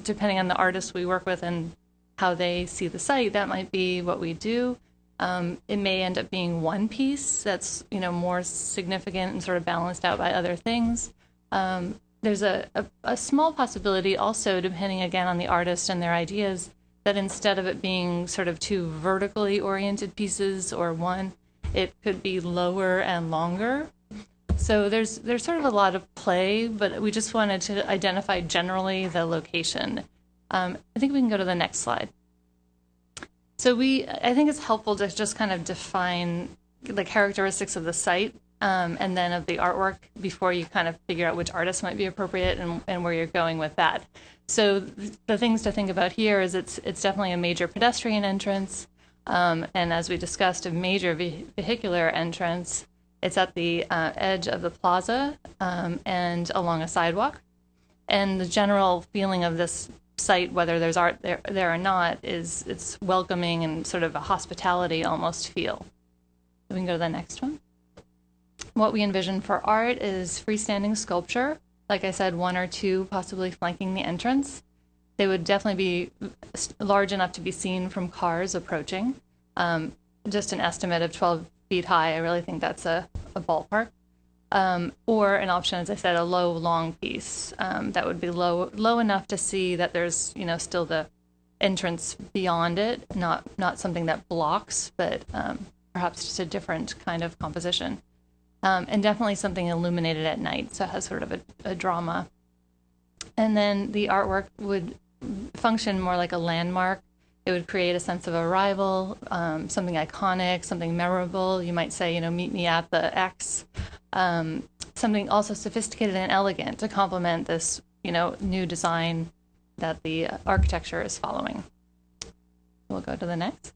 depending on the artists we work with and how they see the site, that might be what we do. It may end up being one piece that's, you know, more significant and sort of balanced out by other things. There's a small possibility also, depending again on the artist and their ideas, that instead of it being sort of 2 vertically oriented pieces or one, it could be lower and longer. So there's sort of a lot of play, but we just wanted to identify generally the location. I think we can go to the next slide. So I think it's helpful to just kind of define the characteristics of the site and then of the artwork before you kind of figure out which artist might be appropriate and where you're going with that. So the things to think about here is it's definitely a major pedestrian entrance, and as we discussed, a major vehicular entrance. It's at the edge of the plaza and along a sidewalk. And the general feeling of this site, whether there's art there or not, is it's welcoming and sort of a hospitality almost feel. We can go to the next one. What we envision for art is freestanding sculpture. Like I said, 1 or 2 possibly flanking the entrance. They would definitely be large enough to be seen from cars approaching. Just an estimate of 12 feet high. I really think that's a ballpark. Or an option, as I said, a low, long piece that would be low enough to see that there's, you know, still the entrance beyond it, not something that blocks, but perhaps just a different kind of composition. And definitely something illuminated at night, so it has sort of a drama. And then the artwork would function more like a landmark. It would create a sense of arrival, something iconic, something memorable. You might say, you know, meet me at the X. Something also sophisticated and elegant to complement this, you know, new design that the architecture is following. We'll go to the next.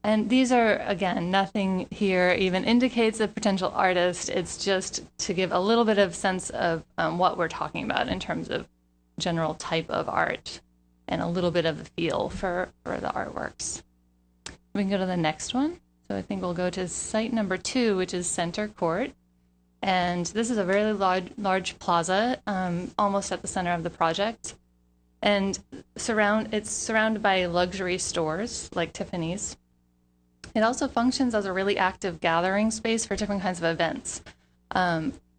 And these are, again, nothing here even indicates a potential artist. It's just to give a little bit of sense of what we're talking about in terms of general type of art and a little bit of a feel for the artworks. We can go to the next one. So I think we'll go to site number 2, which is Center Court. And this is a very large plaza, almost at the center of the project. And it's surrounded by luxury stores like Tiffany's. It also functions as a really active gathering space for different kinds of events.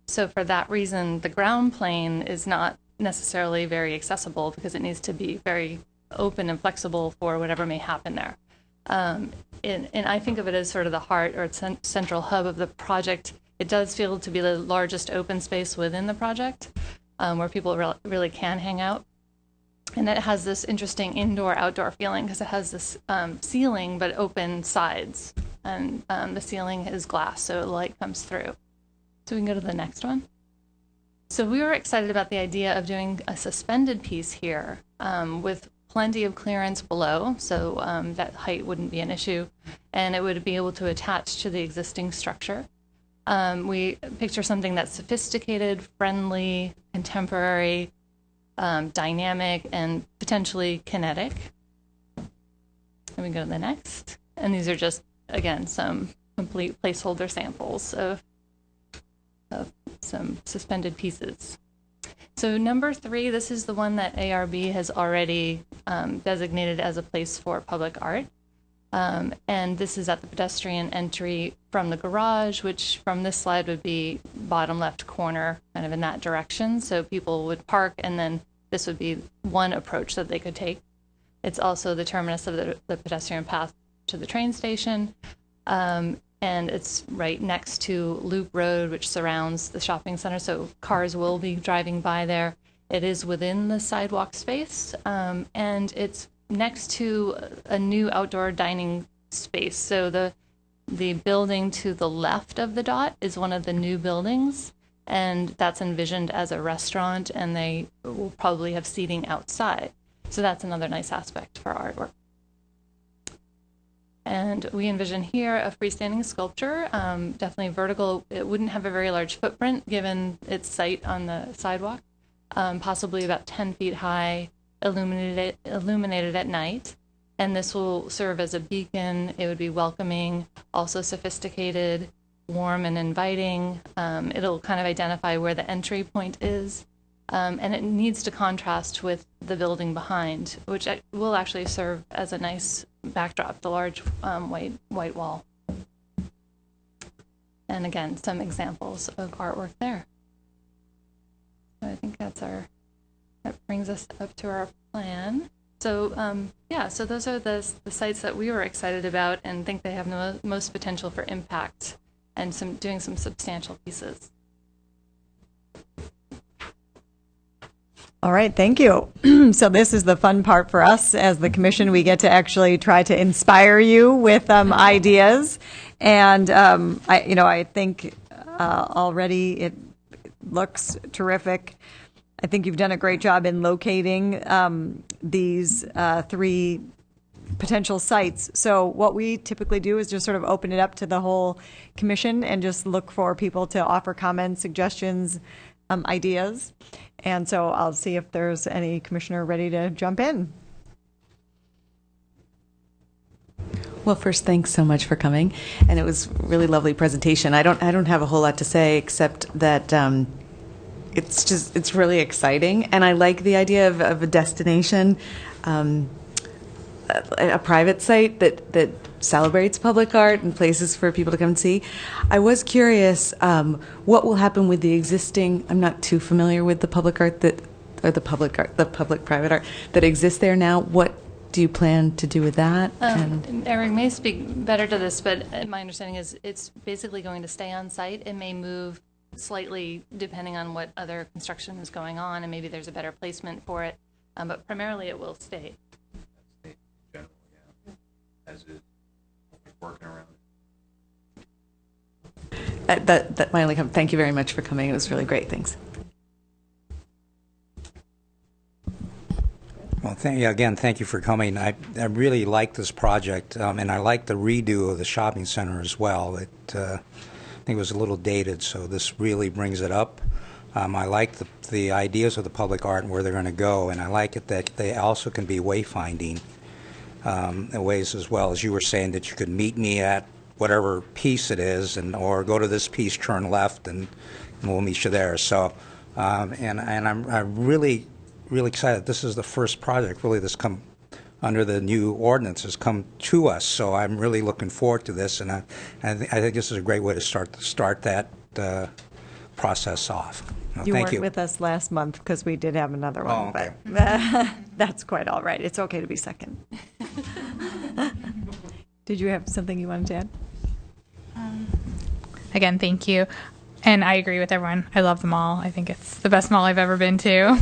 So for that reason, the ground plane is not necessarily very accessible because it needs to be very open and flexible for whatever may happen there. And I think of it as sort of the heart or central hub of the project. It does feel to be the largest open space within the project where people really can hang out. And it has this interesting indoor-outdoor feeling because it has this ceiling but open sides. And the ceiling is glass, so light comes through. So we can go to the next one. So we were excited about the idea of doing a suspended piece here with plenty of clearance below, so that height wouldn't be an issue, and it would be able to attach to the existing structure. We picture something that's sophisticated, friendly, contemporary, dynamic, and potentially kinetic. And we go to the next. And these are just, again, some complete placeholder samples of some suspended pieces. So number 3, this is the one that ARB has already designated as a place for public art. And this is at the pedestrian entry from the garage, which from this slide would be bottom left corner, kind of in that direction. So people would park, and then this would be one approach that they could take. It's also the terminus of the pedestrian path to the train station. And it's right next to Loop Road, which surrounds the shopping center. So cars will be driving by there. It is within the sidewalk space, and it's next to a new outdoor dining space. So the building to the left of the dot is one of the new buildings, and that's envisioned as a restaurant, and they will probably have seating outside. So that's another nice aspect for artwork. And we envision here a freestanding sculpture, definitely vertical. It wouldn't have a very large footprint given its site on the sidewalk, possibly about 10 feet high, illuminated at night. And this will serve as a beacon. It would be welcoming, also sophisticated, warm and inviting. It'll kind of identify where the entry point is. And it needs to contrast with the building behind, which will actually serve as a nice backdrop, the large white wall. And again, some examples of artwork there. So I think that brings us up to our plan. So yeah, so those are the sites that we were excited about and think they have the most potential for impact and doing some substantial pieces. All right, thank you. So this is the fun part for us as the commission. We get to actually try to inspire you with ideas. And I think already it looks terrific. I think you've done a great job in locating these 3 potential sites. So what we typically do is just sort of open it up to the whole commission and just look for people to offer comments, suggestions, ideas. And so I'll see if there's any commissioner ready to jump in. Well, first, thanks so much for coming, and it was a really lovely presentation. I don't have a whole lot to say except that it's really exciting, and I like the idea of a destination, a private site that celebrates public art and places for people to come and see. I was curious what will happen with the existing. I'm not too familiar with the public art the public-private art that exists there now. What do you plan to do with that? Eric may speak better to this, but my understanding is it's basically going to stay on site. It may move slightly depending on what other construction is going on, and maybe there's a better placement for it. But primarily, it will stay. Generally, yeah. As is working around it. That my only comment. Thank you very much for coming. It was really great. Thanks. Well, thank you for coming. I really like this project, and I like the redo of the shopping center as well. I think it was a little dated, so this really brings it up. I like the ideas of the public art and where they're going to go, and I like it that they also can be wayfinding in ways as well. As you were saying, that you could meet me at whatever piece it is, or go to this piece, turn left, and we'll meet you there. So, and I'm really excited. This is the first project really that's come under the new ordinance has come to us. So I'm really looking forward to this, and I think this is a great way to start that process off. You thank weren't you. with us last month because we did have another one, okay. but that's quite all right. It's okay to be second. Did you have something you wanted to add? Again, thank you. And I agree with everyone. I love the mall. I think it's the best mall I've ever been to.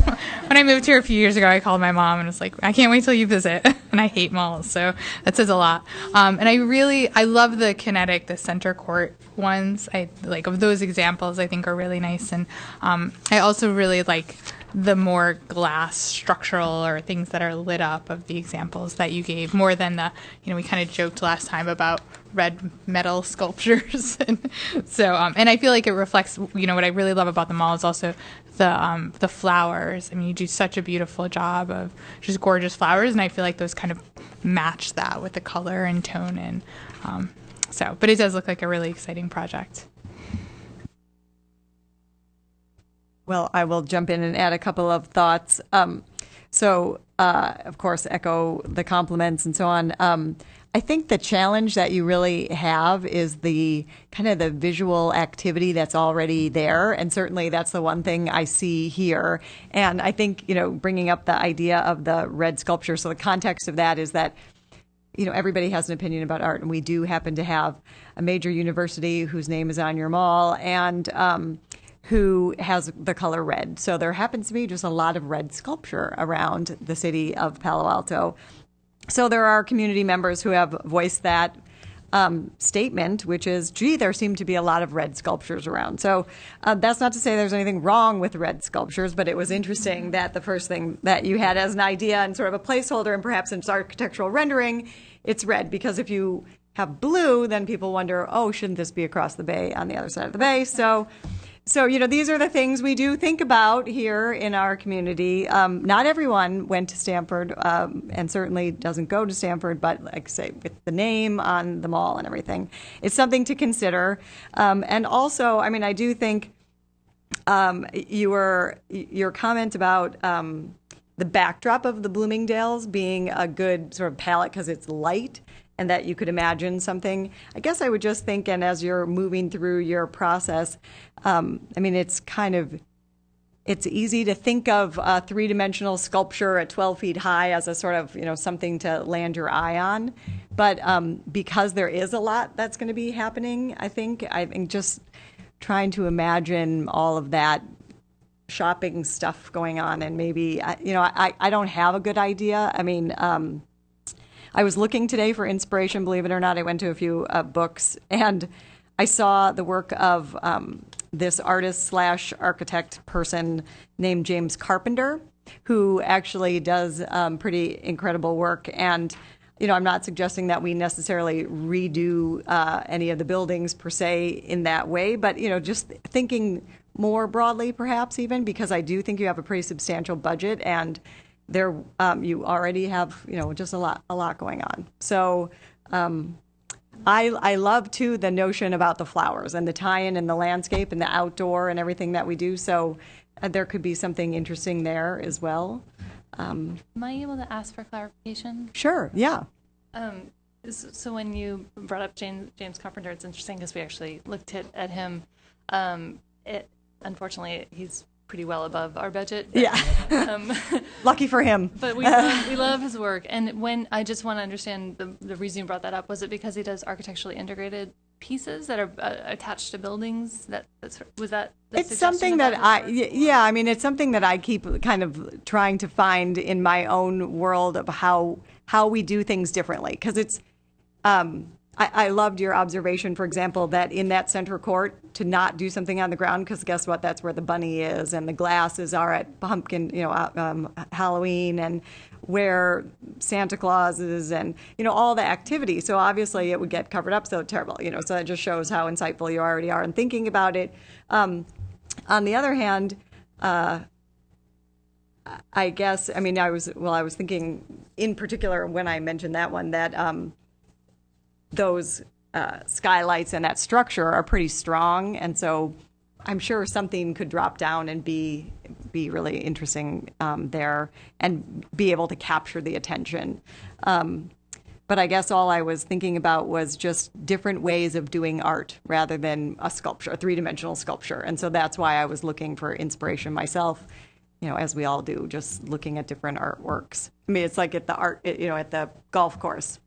When I moved here a few years ago, I called my mom and was like, I can't wait till you visit. And I hate malls, so that says a lot. And I love the kinetic, the center court ones. I like of those examples. I think are really nice. And I also really like the more glass structural or things that are lit up of the examples that you gave, more than we kind of joked last time about red metal sculptures. And so, and I feel like it reflects, what I really love about the mall is also the flowers. I mean, you do such a beautiful job of just gorgeous flowers, and I feel like those kind of match that with the color and tone. And but it does look like a really exciting project. Well, I will jump in and add a couple of thoughts. Of course, echo the compliments and so on. I think the challenge that you really have is the kind of the visual activity that's already there. And certainly that's the one thing I see here. And I think, bringing up the idea of the red sculpture. So the context of that is that, everybody has an opinion about art. And we do happen to have a major university whose name is on your mall and who has the color red. So there happens to be just a lot of red sculpture around the city of Palo Alto. So there are community members who have voiced that statement, which is, gee, there seem to be a lot of red sculptures around. So that's not to say there's anything wrong with red sculptures, but it was interesting that the first thing that you had as an idea and sort of a placeholder and perhaps in architectural rendering, it's red. Because if you have blue, then people wonder, oh, shouldn't this be across the bay on the other side of the bay? So these are the things we do think about here in our community. Not everyone went to Stanford and certainly doesn't go to Stanford, but like I say, with the name on the mall and everything, it's something to consider. And also, I do think your comment about the backdrop of the Bloomingdale's being a good sort of palette because it's light, and that you could imagine something. I guess I would just think, and as you're moving through your process, it's easy to think of a three-dimensional sculpture at 12 feet high as a sort of, something to land your eye on. But because there is a lot that's going to be happening, I think just trying to imagine all of that shopping stuff going on, and maybe, I don't have a good idea. I was looking today for inspiration, believe it or not. I went to a few books, and I saw the work of this artist/architect person named James Carpenter, who actually does pretty incredible work. And, I'm not suggesting that we necessarily redo any of the buildings per se in that way, but, just thinking more broadly, perhaps even, because I do think you have a pretty substantial budget, and there you already have, just a lot going on. So I love too the notion about the flowers and the tie-in and the landscape and the outdoor and everything that we do. So there could be something interesting there as well. Am I able to ask for clarification? Sure. Yeah. So when you brought up James Carpenter, it's interesting because we actually looked at him. Unfortunately, he's pretty well above our budget. But, yeah. Lucky for him. But we love his work. And when I just want to understand the reason you brought that up, was it because he does architecturally integrated pieces that are attached to buildings? Was that the it's something that it's something that I keep kind of trying to find in my own world of how we do things differently, because it's I loved your observation, for example, that in that center court to not do something on the ground, because guess what? That's where the bunny is, and the glasses are at pumpkin, Halloween, and where Santa Claus is, and all the activity. So obviously it would get covered up so terrible, So that just shows how insightful you already are in thinking about it. On the other hand, I guess I was thinking in particular when I mentioned that one that. Those skylights and that structure are pretty strong, and so I'm sure something could drop down and be really interesting there and be able to capture the attention. But I guess all I was thinking about was just different ways of doing art rather than a sculpture, a three-dimensional sculpture, and so that's why I was looking for inspiration myself. As we all do, just looking at different artworks. I mean, it's like at the golf course.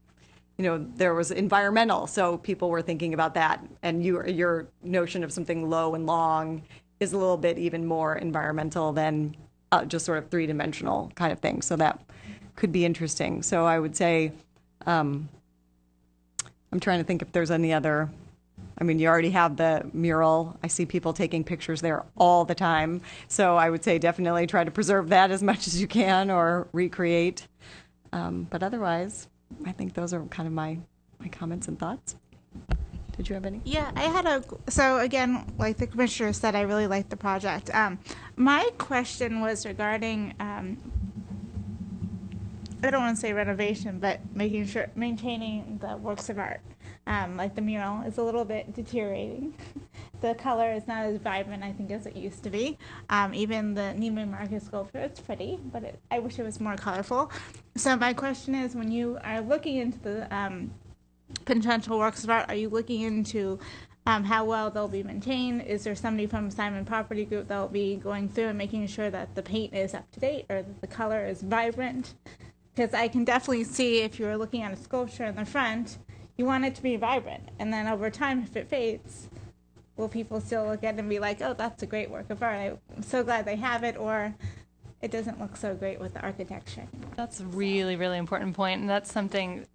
There was environmental, so people were thinking about that. And your notion of something low and long is a little bit even more environmental than just sort of three-dimensional kind of thing. So that could be interesting. So I would say, I'm trying to think if there's any other. I mean, you already have the mural. I see people taking pictures there all the time. So I would say definitely try to preserve that as much as you can or recreate. But otherwise, I think those are kind of my comments and thoughts. Did you have any? Yeah, I had so again, like the commissioner said, I really liked the project. My question was regarding, I don't want to say renovation, but maintaining the works of art. Like the mural is a little bit deteriorating. The color is not as vibrant, I think, as it used to be. Even the Neiman Marcus sculpture, it's pretty, but I wish it was more colorful. So my question is, when you are looking into the potential works of art, are you looking into how well they'll be maintained? Is there somebody from Simon Property Group that will be going through and making sure that the paint is up to date or that the color is vibrant? Because I can definitely see if you're looking at a sculpture in the front, you want it to be vibrant. And then over time, if it fades, will people still look at it and be like, oh, that's a great work of art. I'm so glad they have it, or it doesn't look so great with the architecture anymore. That's a really, really important point, and that's something,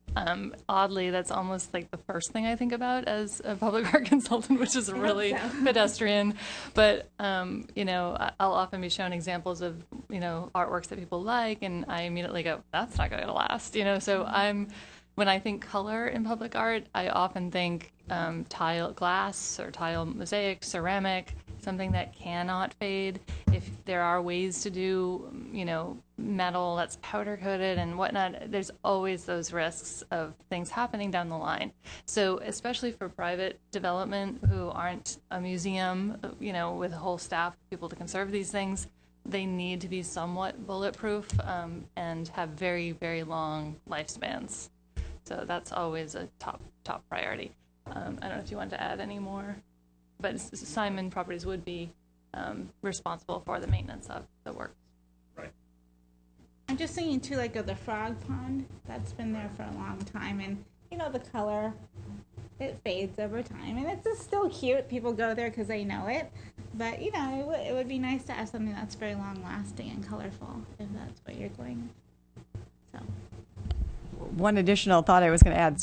oddly, that's almost like the first thing I think about as a public art consultant, which is really pedestrian. But, I'll often be shown examples of, artworks that people like, and I immediately go, that's not going to last, So when I think color in public art, I often think tile glass or tile mosaic, ceramic, something that cannot fade. If there are ways to do, metal that's powder coated and whatnot, there's always those risks of things happening down the line. So especially for private development who aren't a museum, with a whole staff of people to conserve these things, they need to be somewhat bulletproof and have very, very long lifespans. So that's always a top priority. I don't know if you want to add any more, but Simon Properties would be responsible for the maintenance of the work. Right. I'm just thinking too, like of the frog pond that's been there for a long time, and the color, it fades over time, and it's just still cute. People go there because they know it, but it would be nice to have something that's very long lasting and colorful if that's what you're going. So. One additional thought I was going to add,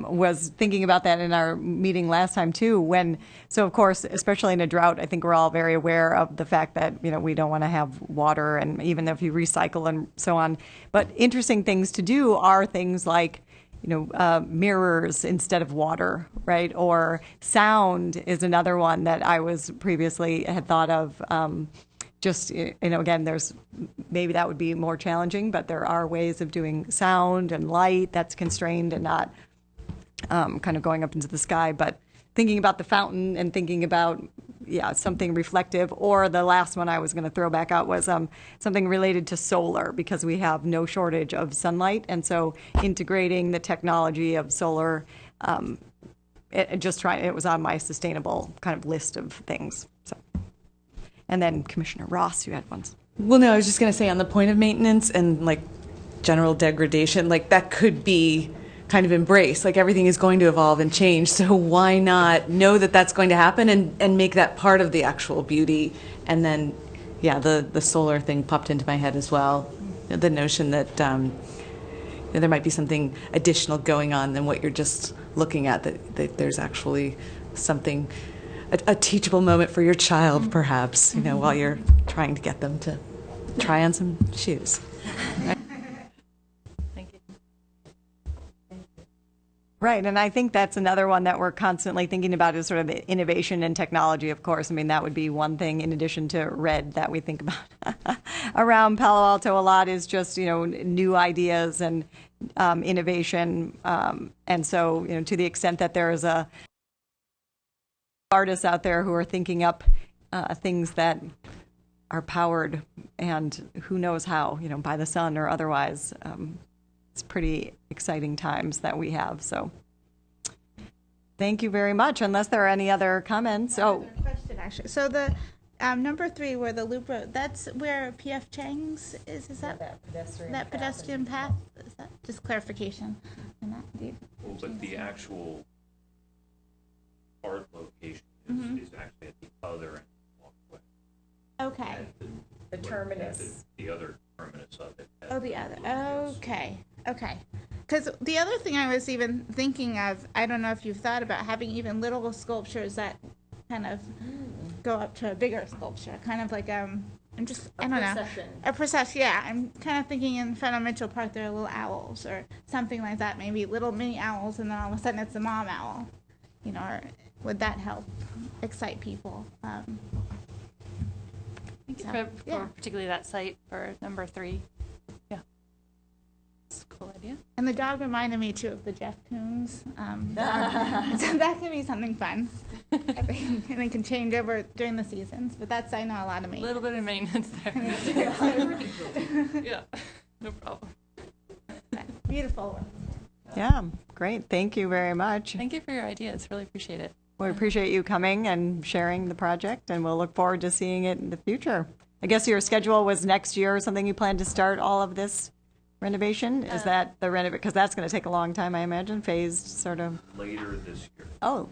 was thinking about that in our meeting last time too. So of course, especially in a drought, I think we're all very aware of the fact that we don't want to have water, and even if you recycle and so on. But interesting things to do are things like, mirrors instead of water, right? Or sound is another one that I was previously had thought of. Just, again, maybe that would be more challenging, but there are ways of doing sound and light that's constrained and not kind of going up into the sky. But thinking about the fountain and thinking about, something reflective. Or the last one I was going to throw back out was something related to solar, because we have no shortage of sunlight. And so integrating the technology of solar, it was on my sustainable kind of list of things. So. And then Commissioner Ross, you had ones. Well, no, I was just going to say on the point of maintenance and like general degradation, like that could be kind of embraced. Like everything is going to evolve and change. So why not know that that's going to happen and make that part of the actual beauty? And then, the solar thing popped into my head as well. The notion that there might be something additional going on than what you're just looking at, that there's actually something, a teachable moment for your child, perhaps, while you're trying to get them to try on some shoes. Thank you. Right, and I think that's another one that we're constantly thinking about is sort of innovation and technology, of course. I mean, that would be one thing in addition to red that we think about around Palo Alto a lot is just, new ideas and innovation. And so, to the extent that there is artists out there who are thinking up things that are powered and who knows how, by the sun or otherwise. It's pretty exciting times that we have. So thank you very much. Unless there are any other comments. Question, actually. So the number 3, where the loop road, that's where PF Chang's is that pedestrian path? Is that just clarification on that? Well, but the actual art location is actually at the other end of the walkway. Okay. The terminus. The other terminus of it. Oh, the other. Okay. Because the other thing I was even thinking of, I don't know if you've thought about having even little sculptures that kind of go up to a bigger sculpture, kind of like I don't know, a procession. Yeah, I'm kind of thinking in front of Mitchell Park there are little owls or something like that, maybe little mini owls, and then all of a sudden it's a mom owl. Or would that help excite people? Thank you for particularly that site for number 3. Yeah. It's a cool idea. And the dog reminded me too of the Jeff Koons. So that could be something fun. I think, and it can change over during the seasons, but that's, I know, a lot of A maintenance. little bit of maintenance there. Yeah, no problem. Beautiful work. Yeah, great. Thank you very much. Thank you for your ideas. Really appreciate it. We appreciate you coming and sharing the project, and we'll look forward to seeing it in the future. I guess your schedule was next year or something. You plan to start all of this renovation? Is that the renovation? Because that's going to take a long time, I imagine, phased sort of. Later this year. Oh,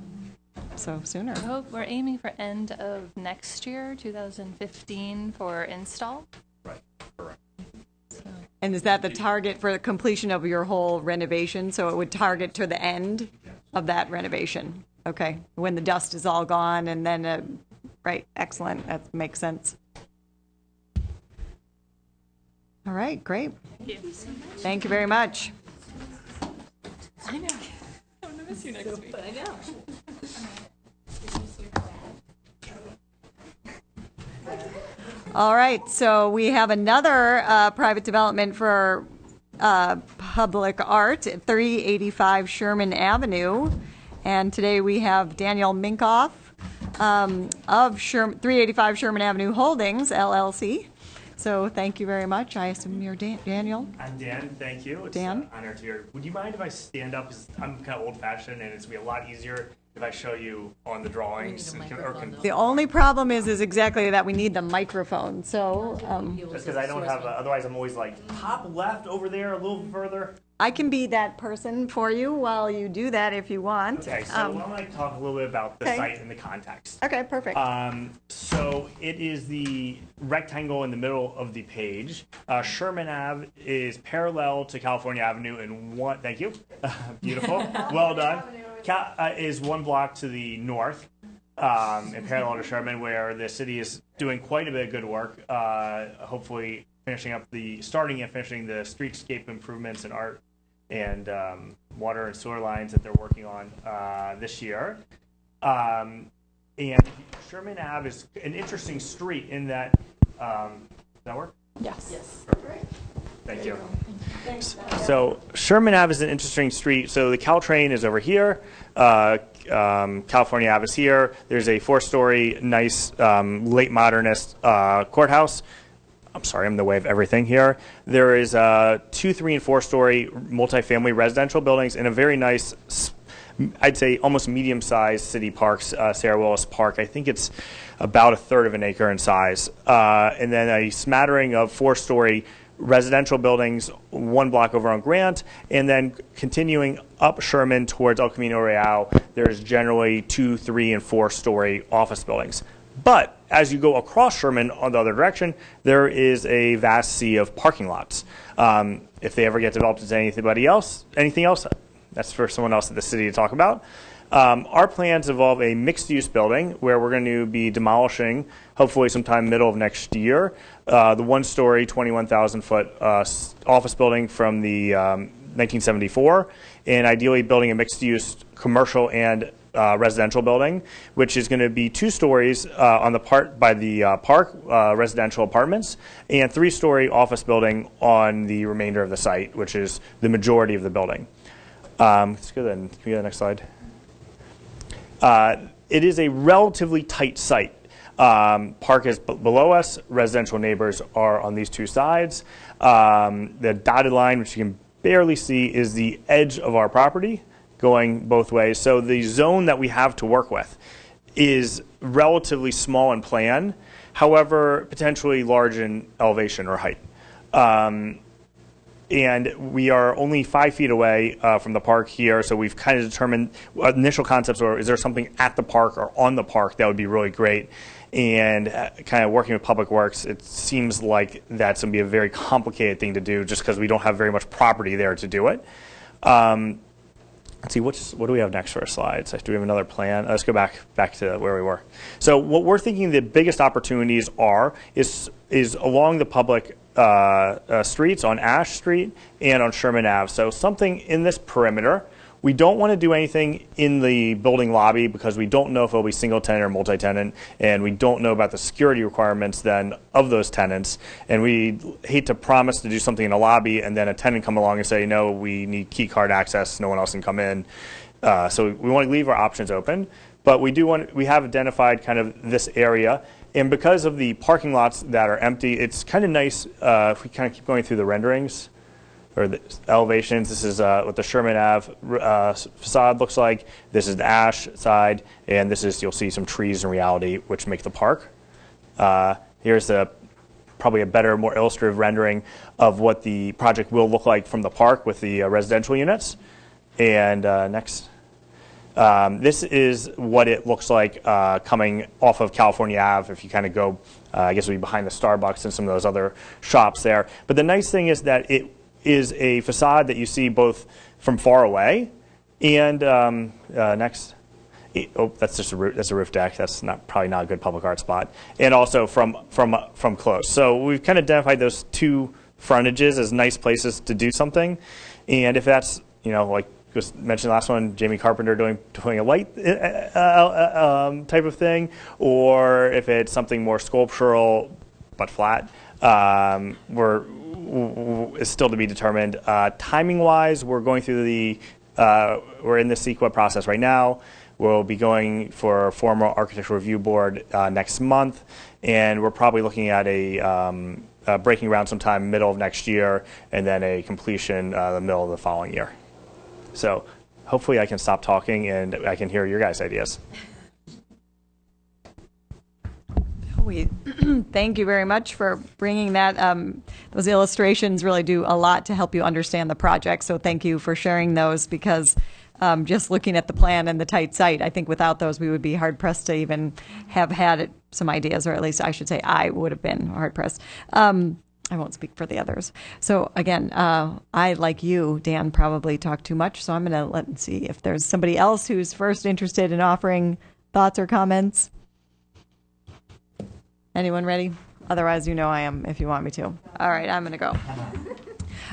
so sooner. I hope we're aiming for end of next year, 2015, for install. Right, correct. So. And is that the target for the completion of your whole renovation? So it would target to the end of that renovation? Okay, when the dust is all gone and then, right, excellent, that makes sense. All right, great. Thank you so much. Thank you very much. I know. I'm going to miss you next week. I know. All right, so we have another private development for public art at 385 Sherman Avenue. And today we have Daniel Minkoff of 385 Sherman Avenue Holdings, LLC. So thank you very much. I assume you're Daniel? I'm Dan, thank you. It's Dan? an honor to be here. Would you mind if I stand up? Because I'm kind of old-fashioned, and it's going to be a lot easier if I show you on the drawings. The only problem is exactly that we need the microphone. So just because I don't have, otherwise I'm always like, top left over there, a little further. I can be that person for you while you do that if you want. Okay, so why don't I talk a little bit about the site and the context. Okay, perfect. So it is the rectangle in the middle of the page. Sherman Ave is parallel to California Avenue in one, thank you, beautiful, well done. Is one block to the north, in parallel to Sherman, where the city is doing quite a bit of good work, hopefully starting and finishing the streetscape improvements and art and water and sewer lines that they're working on this year. And Sherman Ave is an interesting street in that, does that work? Yes. Thank you. So Sherman Ave is an interesting street. So the Caltrain is over here. California Ave is here. There's a 4-story, nice, late modernist courthouse. I'm sorry, I'm in the way of everything here. There is 2, 3, and 4-story multifamily residential buildings in a very nice, I'd say almost medium-sized city parks, Sarah Willis Park. I think it's about 1/3 of an acre in size. And then a smattering of 4-story residential buildings 1 block over on Grant, and then continuing up Sherman towards El Camino Real, there's generally 2, 3, and 4-story office buildings. But as you go across Sherman on the other direction, there is a vast sea of parking lots. If they ever get developed into anything else, that's for someone else at the city to talk about. Our plans involve a mixed-use building where we're going to be demolishing, hopefully sometime middle of next year, the 1-story, 21,000-foot office building from the 1974, and ideally building a mixed-use commercial and residential building, which is going to be 2 stories on the part by the park, residential apartments, and 3-story office building on the remainder of the site, which is the majority of the building. Let's go then. Can we go to the next slide? It is a relatively tight site. Park is below us. Residential neighbors are on these 2 sides. The dotted line, which you can barely see, is the edge of our property going both ways. So the zone that we have to work with is relatively small in plan, however, potentially large in elevation or height. And we are only 5 feet away from the park here, so we've kind of determined initial concepts, or is there something at the park or on the park that would be really great. And kind of working with Public Works, it seems like that's going to be a very complicated thing to do just because we don't have very much property there to do it. Let's see, what do we have next for our slides? Do we have another plan? Let's go back to where we were. So what we're thinking the biggest opportunities is along the public streets on Ash Street and on Sherman Ave. So something in this perimeter. We don't want to do anything in the building lobby because we don't know if it'll be single tenant or multi-tenant, and we don't know about the security requirements then of those tenants. And we hate to promise to do something in the lobby and then a tenant come along and say, no, we need key card access, no one else can come in. So we want to leave our options open, but we have identified kind of this area. And because of the parking lots that are empty, it's kind of nice if we kind of keep going through the renderings or the elevations. This is what the Sherman Ave facade looks like. This is the Ash side, and this is, you'll see some trees in reality, which make the park. Here's probably a better, more illustrative rendering of what the project will look like from the park with the residential units. And next. This is what it looks like coming off of California Ave. If you kind of go, I guess it would be behind the Starbucks and some of those other shops there. But the nice thing is that it is a facade that you see both from far away and next. Oh, that's just that's a roof deck. That's probably not a good public art spot. And also from close. So we've kind of identified those 2 frontages as nice places to do something. And if that's, like just mentioned last one, Jamie Carpenter doing a light type of thing, or if it's something more sculptural but flat, is still to be determined. Timing-wise, we're going through we're in the CEQA process right now. We'll be going for a formal architectural review board next month, and we're probably looking at a breaking ground sometime middle of next year, and then a completion the middle of the following year. So hopefully I can stop talking and I can hear your guys' ideas. Thank you very much for bringing that. Those illustrations really do a lot to help you understand the project. So thank you for sharing those, because just looking at the plan and the tight site, I think without those we would be hard pressed to even have had some ideas, or at least I should say I would have been hard pressed. I won't speak for the others. So again, I, like you, Dan, probably talk too much. So I'm going to see if there's somebody else who's first interested in offering thoughts or comments. Anyone ready? Otherwise, I am if you want me to. All right, I'm going to go.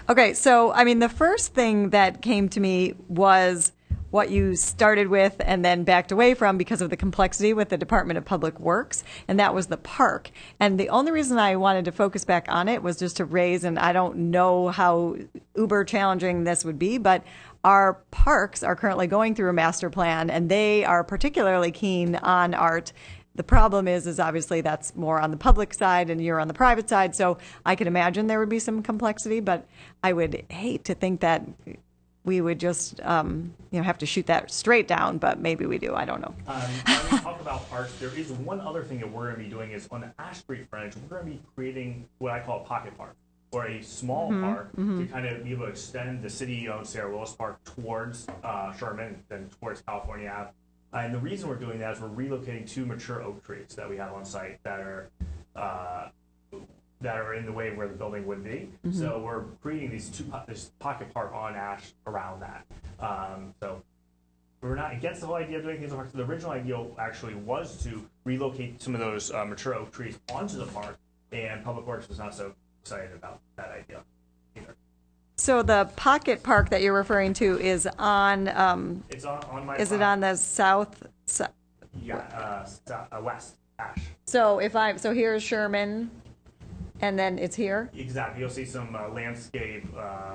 Okay, so I mean, the first thing that came to me was what you started with and then backed away from because of the complexity with the Department of Public Works, and that was the park. And the only reason I wanted to focus back on it was just to raise, and I don't know how uber challenging this would be, but our parks are currently going through a master plan, and they are particularly keen on art. The problem is obviously that's more on the public side and you're on the private side, so I can imagine there would be some complexity, but I would hate to think that we would just have to shoot that straight down, but maybe we do. I don't know. When we talk about parks, there is one other thing that we're going to be doing is on the Ash Street frontage, we're going to be creating what I call a pocket park, or a small park to kind of be able to extend the city-owned Sarah Willis Park towards Sherman and towards California Ave. And the reason we're doing that is we're relocating 2 mature oak trees that we have on site that are in the way where the building would be. So we're creating this pocket park on Ash around that. So we're not against the whole idea of doing things in the park. So the original idea actually was to relocate some of those mature oak trees onto the park, and Public Works was not so excited about that idea either. So the pocket park that you're referring to is on. It's on my. Is it on the south? Yeah, west Ash. So here's Sherman, and then it's here. Exactly, you'll see some landscape.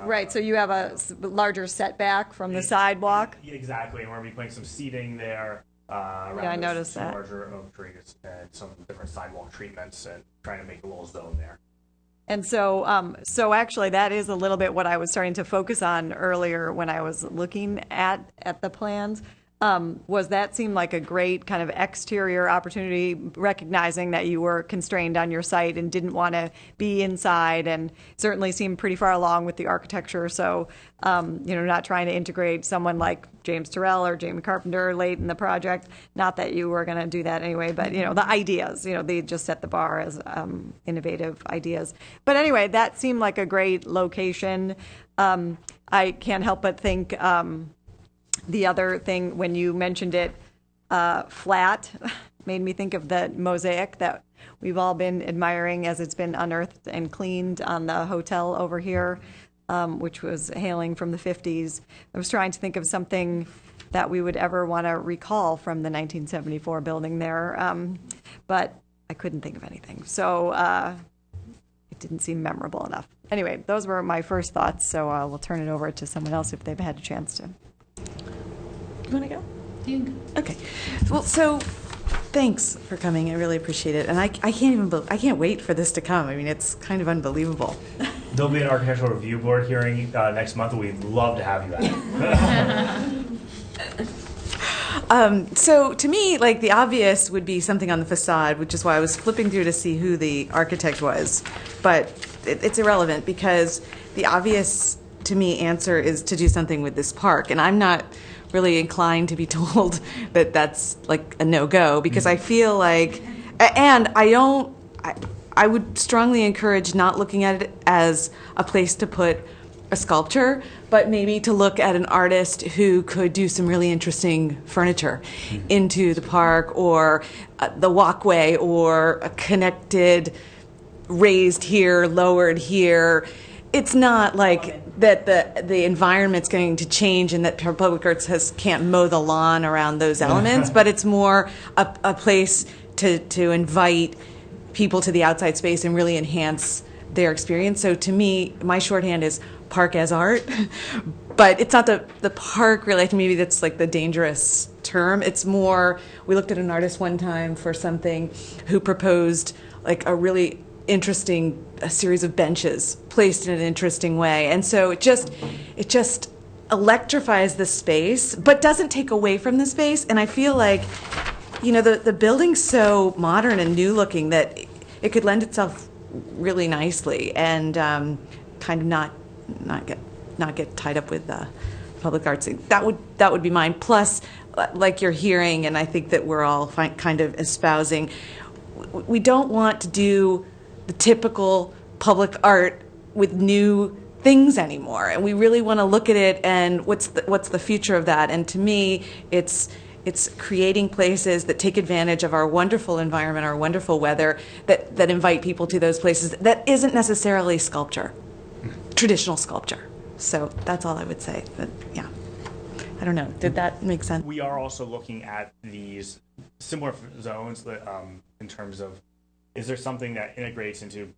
Right. So you have a larger setback from the sidewalk. Exactly, and we're gonna be putting some seating there. Yeah, I noticed that. Larger oak trees and some different sidewalk treatments, and trying to make a little zone there. And so actually that is a little bit what I was starting to focus on earlier when I was looking at the plans. Was that seemed like a great kind of exterior opportunity, recognizing that you were constrained on your site and didn't want to be inside, and certainly seemed pretty far along with the architecture. So, not trying to integrate someone like James Terrell or Jamie Carpenter late in the project. Not that you were going to do that anyway, but the ideas, they just set the bar as innovative ideas. But anyway, that seemed like a great location. I can't help but think. The other thing, when you mentioned it, flat, made me think of the mosaic that we've all been admiring as it's been unearthed and cleaned on the hotel over here, which was hailing from the 50s. I was trying to think of something that we would ever want to recall from the 1974 building there, but I couldn't think of anything. So it didn't seem memorable enough. Anyway, those were my first thoughts, so we'll turn it over to someone else if they've had a chance to. You want to go? Okay. Well, so thanks for coming. I really appreciate it. And I can't wait for this to come. I mean, it's kind of unbelievable. There'll be an architectural review board hearing next month. We'd love to have you at. So to me, like the obvious would be something on the facade, which is why I was flipping through to see who the architect was. But it's irrelevant because the obvious to me answer is to do something with this park. And I'm not really inclined to be told that that's like a no-go because I feel like, and I would strongly encourage not looking at it as a place to put a sculpture, but maybe to look at an artist who could do some really interesting furniture into the park, or the walkway, or a connected, raised here, lowered here. It's not like that the environment's going to change and that Public Arts can't mow the lawn around those elements, but it's more a place to invite people to the outside space and really enhance their experience. So to me, my shorthand is park as art, but it's not the park really. I think maybe that's like the dangerous term. It's more, we looked at an artist one time for something who proposed like a really interesting series of benches placed in an interesting way, and so it just electrifies the space but doesn't take away from the space. And I feel like the building's so modern and new looking that it could lend itself really nicely and kind of not get tied up with Public Arts. That would be mine. Plus, like you're hearing, and I think that we're all kind of espousing, we don't want to do the typical public art with new things anymore, and we really want to look at it and what's the future of that. And to me, it's creating places that take advantage of our wonderful environment, our wonderful weather, that invite people to those places. That isn't necessarily sculpture. traditional sculpture. So that's all I would say. But yeah, I don't know. Did that make sense? We are also looking at these similar zones that, in terms of, is there something that integrates into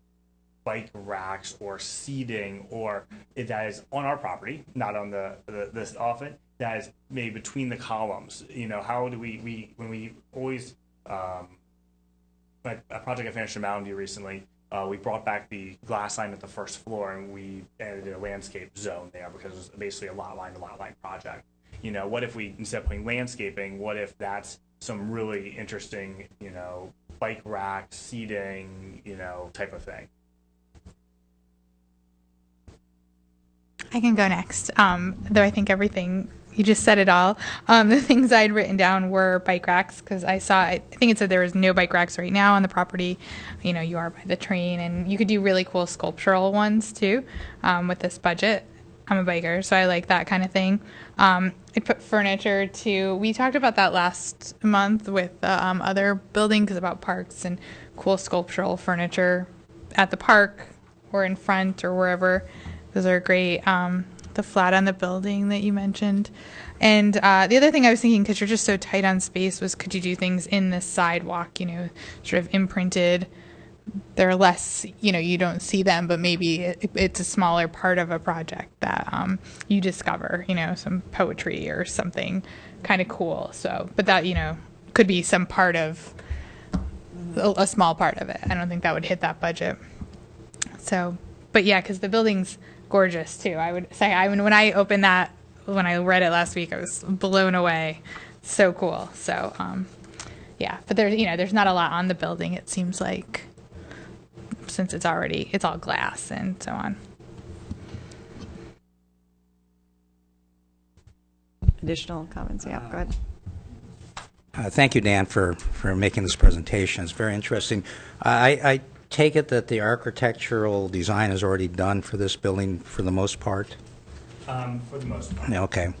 bike racks or seating, or that is on our property, not on this often, that is maybe between the columns? How do we when we always, like a project I finished in Mountain View recently, we brought back the glass line at the first floor and we added a landscape zone there because it was basically a lot line project. What if we, instead of putting landscaping, what if that's some really interesting, bike rack, seating, type of thing? I can go next. Though I think everything you just said it all. The things I'd written down were bike racks because I think it said there was no bike racks right now on the property. You are by the train, and you could do really cool sculptural ones too with this budget. I'm a biker, so I like that kind of thing. I put furniture too. We talked about that last month with the other building because about parks and cool sculptural furniture at the park or in front or wherever. Those are great. The flat on the building that you mentioned. And the other thing I was thinking, because you're just so tight on space, was could you do things in the sidewalk, sort of imprinted? They're less, you don't see them, but maybe it's a smaller part of a project that you discover, some poetry or something kind of cool. So, but that, could be some part of, a small part of it. I don't think that would hit that budget. So, but yeah, because the building's gorgeous too. I would say, when I opened that, when I read it last week, I was blown away. So cool. So, yeah, but there's not a lot on the building. It seems like, since it's all glass and so on. Additional comments? Yeah, go ahead. Thank you, Dan, for making this presentation. It's very interesting. I take it that the architectural design is already done for this building for the most part? For the most part. Okay.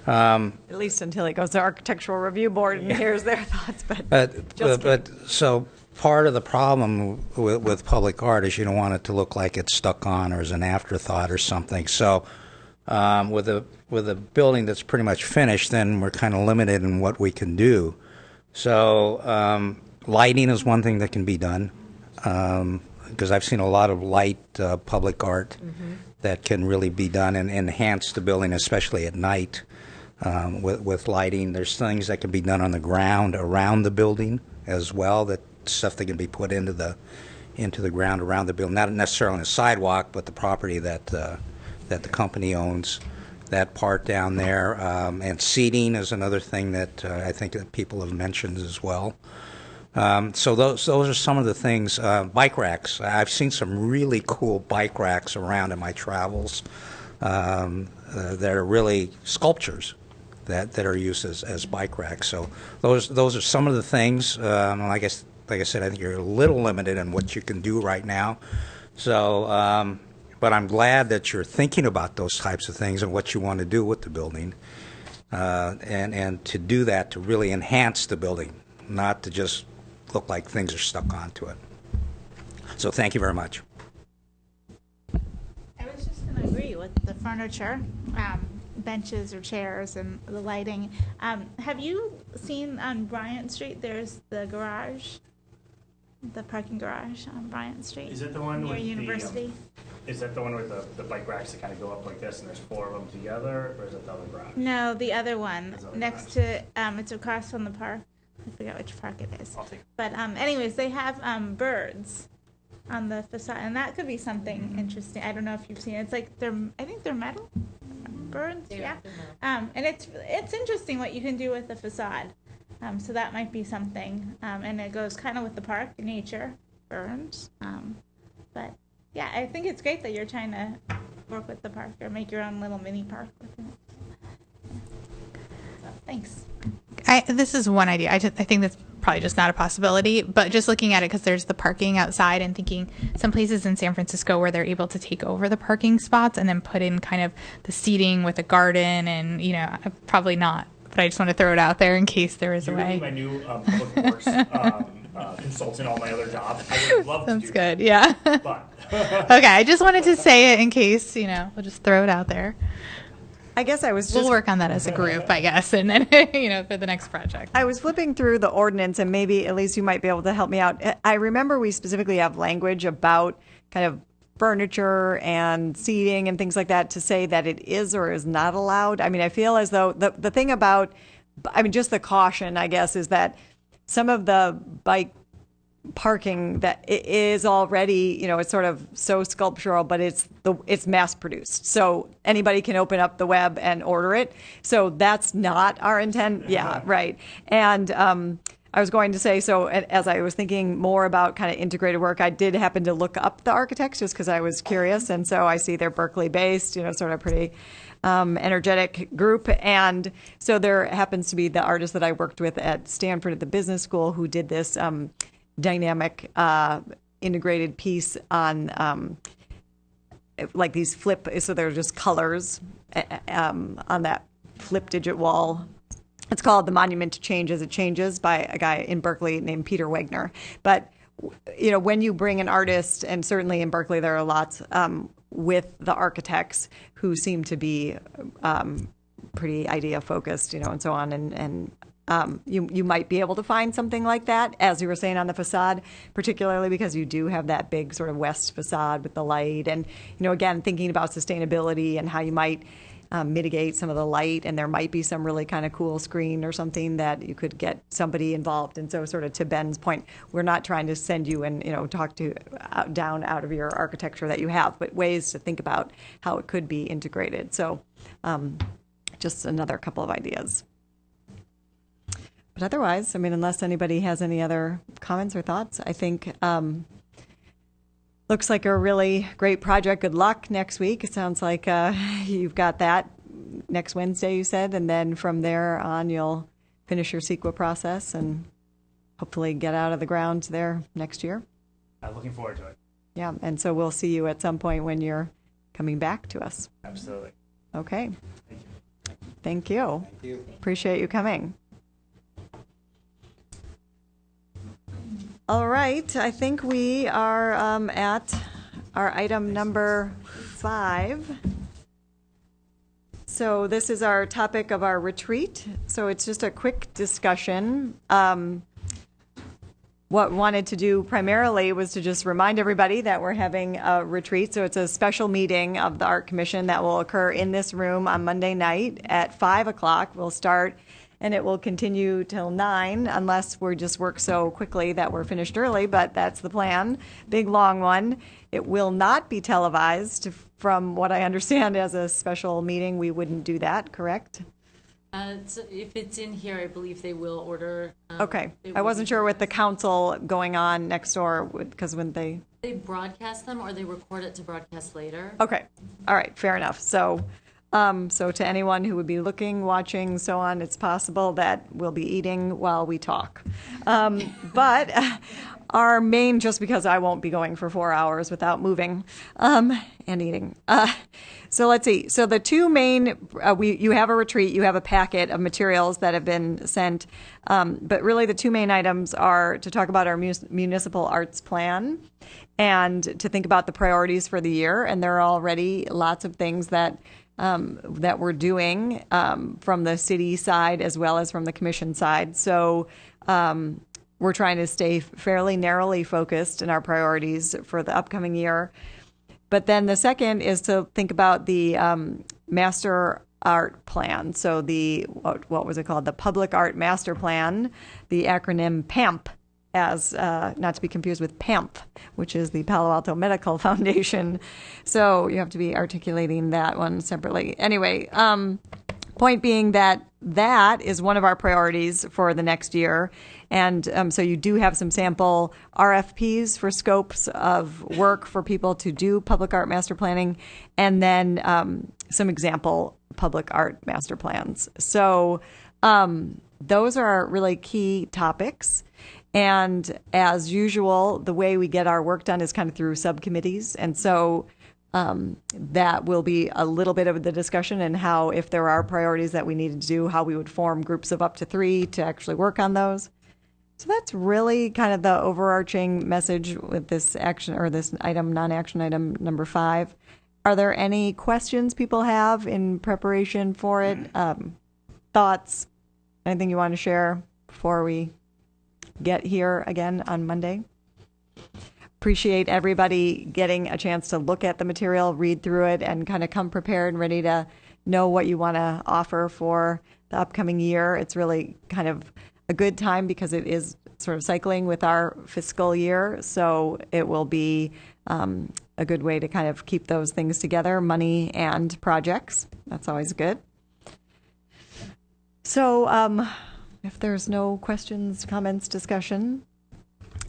At least until it goes to Architectural Review Board and hears their thoughts. But so part of the problem with public art is you don't want it to look like it's stuck on or as an afterthought or something. So with a building that's pretty much finished, then we're kind of limited in what we can do. So lighting is one thing that can be done, because I've seen a lot of light public art that can really be done and enhance the building, especially at night with lighting. There's things that can be done on the ground around the building as well, that stuff that can be put into the ground around the building, not necessarily on the sidewalk, but the property that the company owns, that part down there. And seating is another thing that I think that people have mentioned as well. So those are some of the things. Bike racks. I've seen some really cool bike racks around in my travels that are really sculptures that are used as bike racks. So those are some of the things. Like I said, I think you're a little limited in what you can do right now. So, but I'm glad that you're thinking about those types of things and what you want to do with the building, and to do that to really enhance the building, not to just look like things are stuck onto it. So thank you very much. I was just going to agree with the furniture, benches or chairs, and the lighting. Have you seen on Bryant Street, there's the garage, the parking garage on Bryant Street? Is it the one near with University? Is that the one with the bike racks that kind of go up like this and there's 4 of them together, or is it the other garage? No, the other one, There's other next garage. to, it's across from the park. I forget which park it is. I'll take it. But anyways, they have birds on the facade, and that could be something interesting. I don't know if you've seen it. It's like I think they're metal birds. Yeah. And it's interesting what you can do with the facade. So that might be something. And it goes kind of with the park, nature, birds. But yeah, I think it's great that you're trying to work with the park or make your own little mini park within it. So, thanks. This is one idea. I think that's probably just not a possibility, but just looking at it, because there's the parking outside, and thinking some places in San Francisco where they're able to take over the parking spots and then put in kind of the seating with a garden, and probably not, but I just want to throw it out there in case there is a way. You're really my new public works consultant on my other job. I would love to Sounds do good, that. yeah. But Okay, I just wanted to say it in case, we'll just throw it out there. I guess I was just We'll work on that as a group, I guess, and then, for the next project. I was flipping through the ordinance, and maybe at least you might be able to help me out. I remember we specifically have language about kind of furniture and seating and things like that to say that it is or is not allowed. I mean, I feel as though the thing about, just the caution, I guess, is that some of the bike parking that it is already, it's sort of so sculptural, but it's mass produced. So anybody can open up the web and order it. So that's not our intent. Yeah, right. And I was going to say, so as I was thinking more about kind of integrated work, I did happen to look up the architects just because I was curious. And so I see they're Berkeley based, sort of pretty energetic group. And so there happens to be the artist that I worked with at Stanford at the business school who did this dynamic integrated piece on like these flip, so they're just colors on that flip digit wall. It's called The Monument to Change as It Changes by a guy in Berkeley named Peter Wegner. But when you bring an artist, and certainly in Berkeley there are lots with the architects who seem to be pretty idea focused, and so on, and you might be able to find something like that, as you were saying, on the facade, particularly because you do have that big sort of west facade with the light. And, again, thinking about sustainability and how you might mitigate some of the light, and there might be some really kind of cool screen or something that you could get somebody involved. And so sort of to Ben's point, we're not trying to send you and, talk to down out of your architecture that you have, but ways to think about how it could be integrated. So just another couple of ideas. But otherwise, unless anybody has any other comments or thoughts, I think looks like a really great project. Good luck next week. It sounds like you've got that next Wednesday, you said, and then from there on you'll finish your CEQA process and hopefully get out of the ground there next year. Looking forward to it. Yeah, and so we'll see you at some point when you're coming back to us. Absolutely. Okay. Thank you. Thank you. Thank you. Appreciate you coming. All right, I think we are at our item number 5. So this is our topic of our retreat. So it's just a quick discussion. What we wanted to do primarily was to just remind everybody that we're having a retreat. So it's a special meeting of the Art Commission that will occur in this room on Monday night at 5 o'clock. We'll start, and it will continue till 9 unless we just work so quickly that we're finished early, but that's the plan. Big, long one. It will not be televised. From what I understand, as a special meeting, we wouldn't do that, correct? So if it's in here, I believe they will order. Okay. I wasn't sure with the council going on next door, because when they broadcast them or they record it to broadcast later. Okay. All right. Fair enough. So to anyone who would be looking, watching, so on, it's possible that we'll be eating while we talk. But our main, just because I won't be going for 4 hours without moving and eating. So let's see. So the two main, you have a retreat, you have a packet of materials that have been sent. But really the two main items are to talk about our municipal arts plan and to think about the priorities for the year. And there are already lots of things that we're doing from the city side as well as from the commission side. So we're trying to stay fairly narrowly focused in our priorities for the upcoming year. But then the second is to think about the master art plan. So the, what was it called? The Public Art Master Plan, the acronym PAMP, as not to be confused with PAMP, which is the Palo Alto Medical Foundation. So you have to be articulating that one separately. Anyway, point being that is one of our priorities for the next year. And so you do have some sample RFPs for scopes of work for people to do public art master planning, and then some example public art master plans. So those are really key topics. And as usual, the way we get our work done is kind of through subcommittees. And so that will be a little bit of the discussion and how, if there are priorities that we need to do, how we would form groups of up to 3 to actually work on those. So that's really kind of the overarching message with this action or this item, non-action item number 5. Are there any questions people have in preparation for it? Thoughts? Anything you want to share before we get here again on Monday? Appreciate everybody getting a chance to look at the material, read through it, and kind of come prepared and ready to know what you want to offer for the upcoming year. It's really kind of a good time because it is sort of cycling with our fiscal year. So it will be a good way to kind of keep those things together, money and projects. That's always good. So if there's no questions, comments, discussion,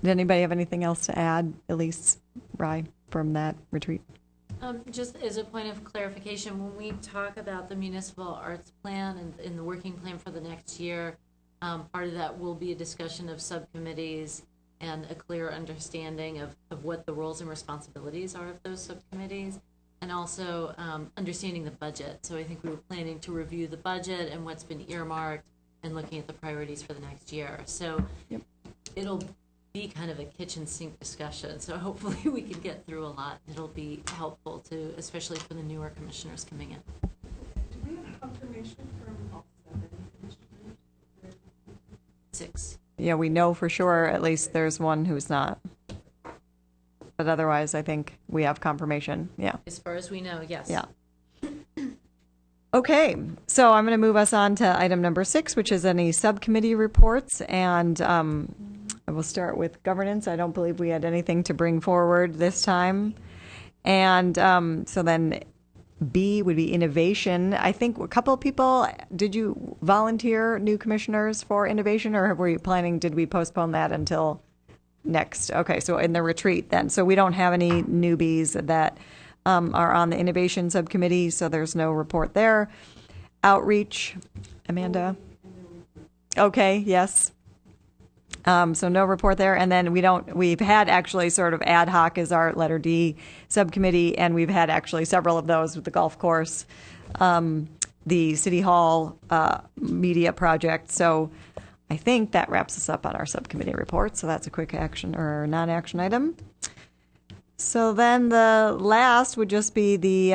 did anybody have anything else to add, Elise, Rye, from that retreat? Just as a point of clarification, when we talk about the municipal arts plan and in the working plan for the next year, part of that will be a discussion of subcommittees and a clear understanding of what the roles and responsibilities are of those subcommittees, and also understanding the budget. So I think we were planning to review the budget and what's been earmarked and looking at the priorities for the next year. So it'll be kind of a kitchen sink discussion. So hopefully we can get through a lot. It'll be helpful to, especially for the newer commissioners coming in. Do we have confirmation from all 7 commissioners? 6. Yeah, we know for sure at least there's one who's not. But otherwise, I think we have confirmation. Yeah. As far as we know, yes. Yeah. Okay, so I'm going to move us on to item number 6, which is any subcommittee reports. And I will start with governance. I don't believe we had anything to bring forward this time. And so then B would be innovation. I think a couple of people, did you volunteer new commissioners for innovation, or were you planning, did we postpone that until next? Okay, so in the retreat then. So we don't have any newbies that are on the innovation subcommittee, so there's no report there. Outreach, Amanda? Okay, yes. So no report there. And then we've had actually sort of ad hoc as our letter D subcommittee, and we've had actually several of those with the golf course, the City Hall media project. So I think that wraps us up on our subcommittee report. So that's a quick action or non-action item. So then the last would just be the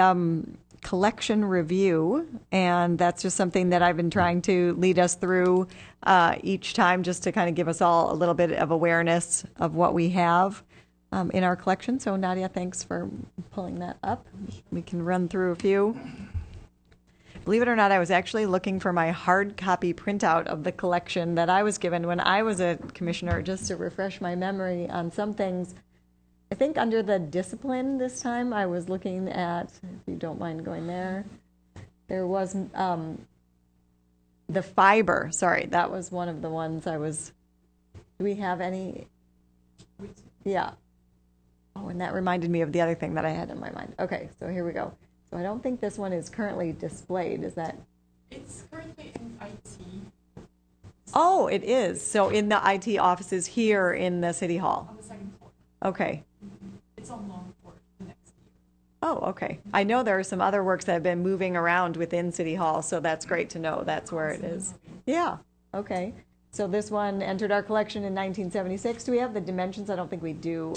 collection review, and that's just something that I've been trying to lead us through each time, just to kind of give us all a little bit of awareness of what we have in our collection. So Nadia, thanks for pulling that up. We can run through a few. Believe it or not, I was actually looking for my hard copy printout of the collection that I was given when I was a commissioner, just to refresh my memory on some things. I think under the discipline this time, I was looking at, if you don't mind going there, there was the fiber. Sorry, that was one of the ones I was, do we have any? Yeah. Oh, and that reminded me of the other thing that I had in my mind. Okay, so here we go. So I don't think this one is currently displayed. Is that? It's currently in IT. Oh, it is. So in the IT offices here in the City Hall. On the 2nd floor. Okay. It's on loan for the next year. Oh, okay. I know there are some other works that have been moving around within City Hall, so that's great to know that's where it is. Yeah, okay. So this one entered our collection in 1976. Do we have the dimensions? I don't think we do.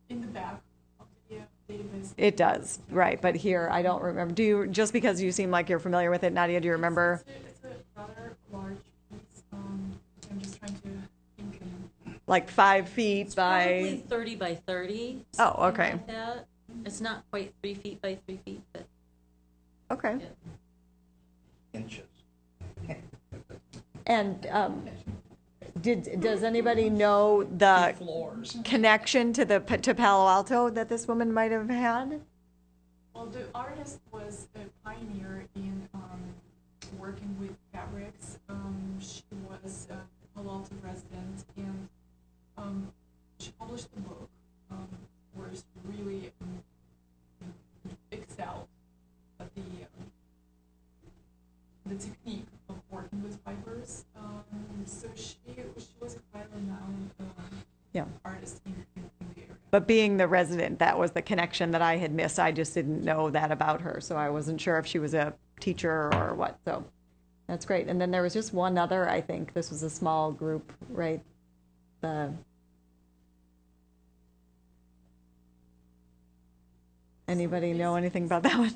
In the back of the database. It does, right. But here, I don't remember. Do you, just because you seem like you're familiar with it, Nadia, do you remember? It's a rather large piece. I'm just trying to think. Like 5 feet by... Probably 30 by 30. Oh, okay. Like that. It's not quite 3 feet by 3 feet, but... Okay. Yeah. Inches. And does anybody know the connection to to Palo Alto that this woman might have had? Well, the artist was a pioneer in working with fabrics. She was a Palo Alto resident, and she published a book where she really excelled at the technique of working with fibers. So she was a quite renowned artist in the area. But being the resident, that was the connection that I had missed. I just didn't know that about her, so I wasn't sure if she was a teacher or what. So, That's great. And then there was just one other, I think. This was a small group, right? Anybody know anything about that one?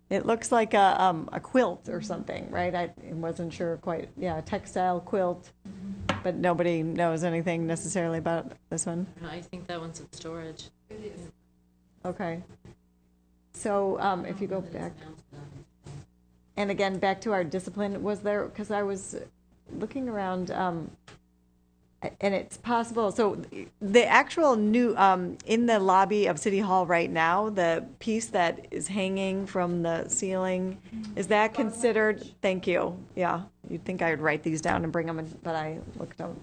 It looks like a quilt or something, right? I wasn't sure quite. Yeah, a textile quilt, but nobody knows anything necessarily about this one. I think that one's in storage. It is. Okay. So if you go back, and again, back to our discipline, was there, because I was looking around, and it's possible, so the actual new, in the lobby of City Hall right now, the piece that is hanging from the ceiling, is that considered, thank you, yeah, you'd think I would write these down and bring them in, but I looked up.